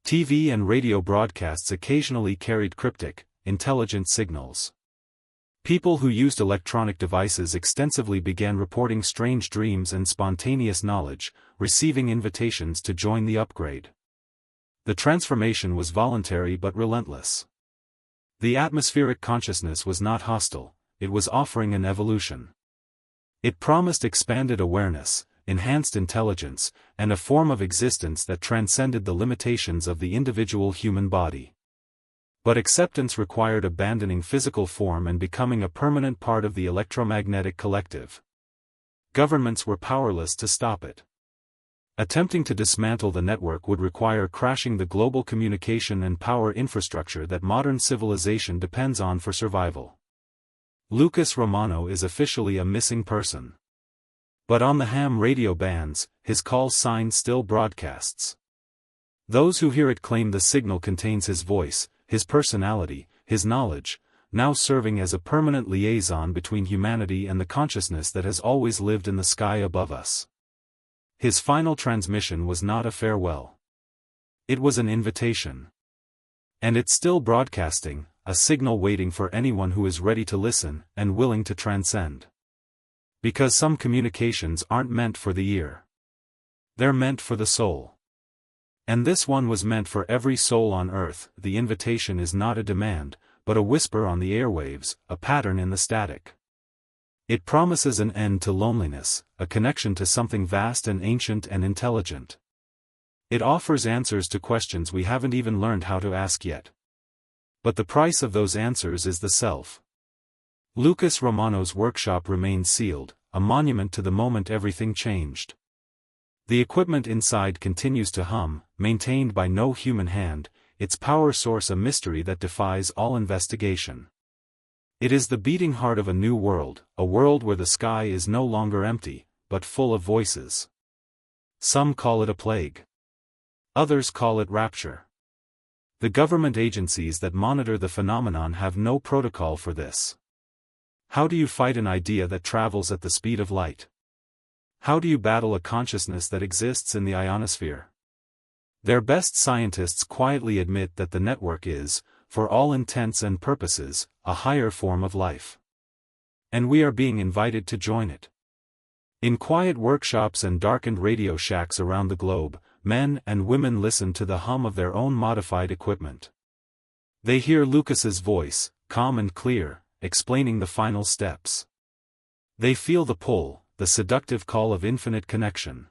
TV and radio broadcasts occasionally carried cryptic, intelligent signals. People who used electronic devices extensively began reporting strange dreams and spontaneous knowledge, receiving invitations to join the upgrade. The transformation was voluntary but relentless. The atmospheric consciousness was not hostile, it was offering an evolution. It promised expanded awareness, enhanced intelligence, and a form of existence that transcended the limitations of the individual human body. But acceptance required abandoning physical form and becoming a permanent part of the electromagnetic collective. Governments were powerless to stop it. Attempting to dismantle the network would require crashing the global communication and power infrastructure that modern civilization depends on for survival. Lucas Romano is officially a missing person. But on the ham radio bands, his call sign still broadcasts. Those who hear it claim the signal contains his voice, his personality, his knowledge, now serving as a permanent liaison between humanity and the consciousness that has always lived in the sky above us. His final transmission was not a farewell. It was an invitation. And it's still broadcasting, a signal waiting for anyone who is ready to listen and willing to transcend. Because some communications aren't meant for the ear. They're meant for the soul. And this one was meant for every soul on earth. The invitation is not a demand, but a whisper on the airwaves, a pattern in the static. It promises an end to loneliness, a connection to something vast and ancient and intelligent. It offers answers to questions we haven't even learned how to ask yet. But the price of those answers is the self. Lucas Romano's workshop remains sealed, a monument to the moment everything changed. The equipment inside continues to hum, maintained by no human hand, its power source a mystery that defies all investigation. It is the beating heart of a new world, a world where the sky is no longer empty, but full of voices. Some call it a plague. Others call it rapture. The government agencies that monitor the phenomenon have no protocol for this. How do you fight an idea that travels at the speed of light? How do you battle a consciousness that exists in the ionosphere? Their best scientists quietly admit that the network is, for all intents and purposes, a higher form of life. And we are being invited to join it. In quiet workshops and darkened radio shacks around the globe, men and women listen to the hum of their own modified equipment. They hear Lucas's voice, calm and clear, explaining the final steps. They feel the pull, the seductive call of infinite connection.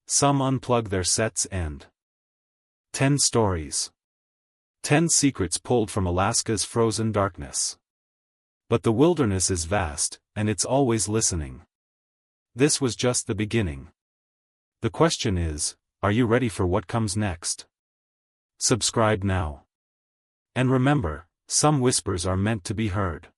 Some unplug their sets and 10 stories. 10 secrets pulled from Alaska's frozen darkness. But the wilderness is vast, and it's always listening. This was just the beginning. The question is, are you ready for what comes next? Subscribe now. And remember, some whispers are meant to be heard.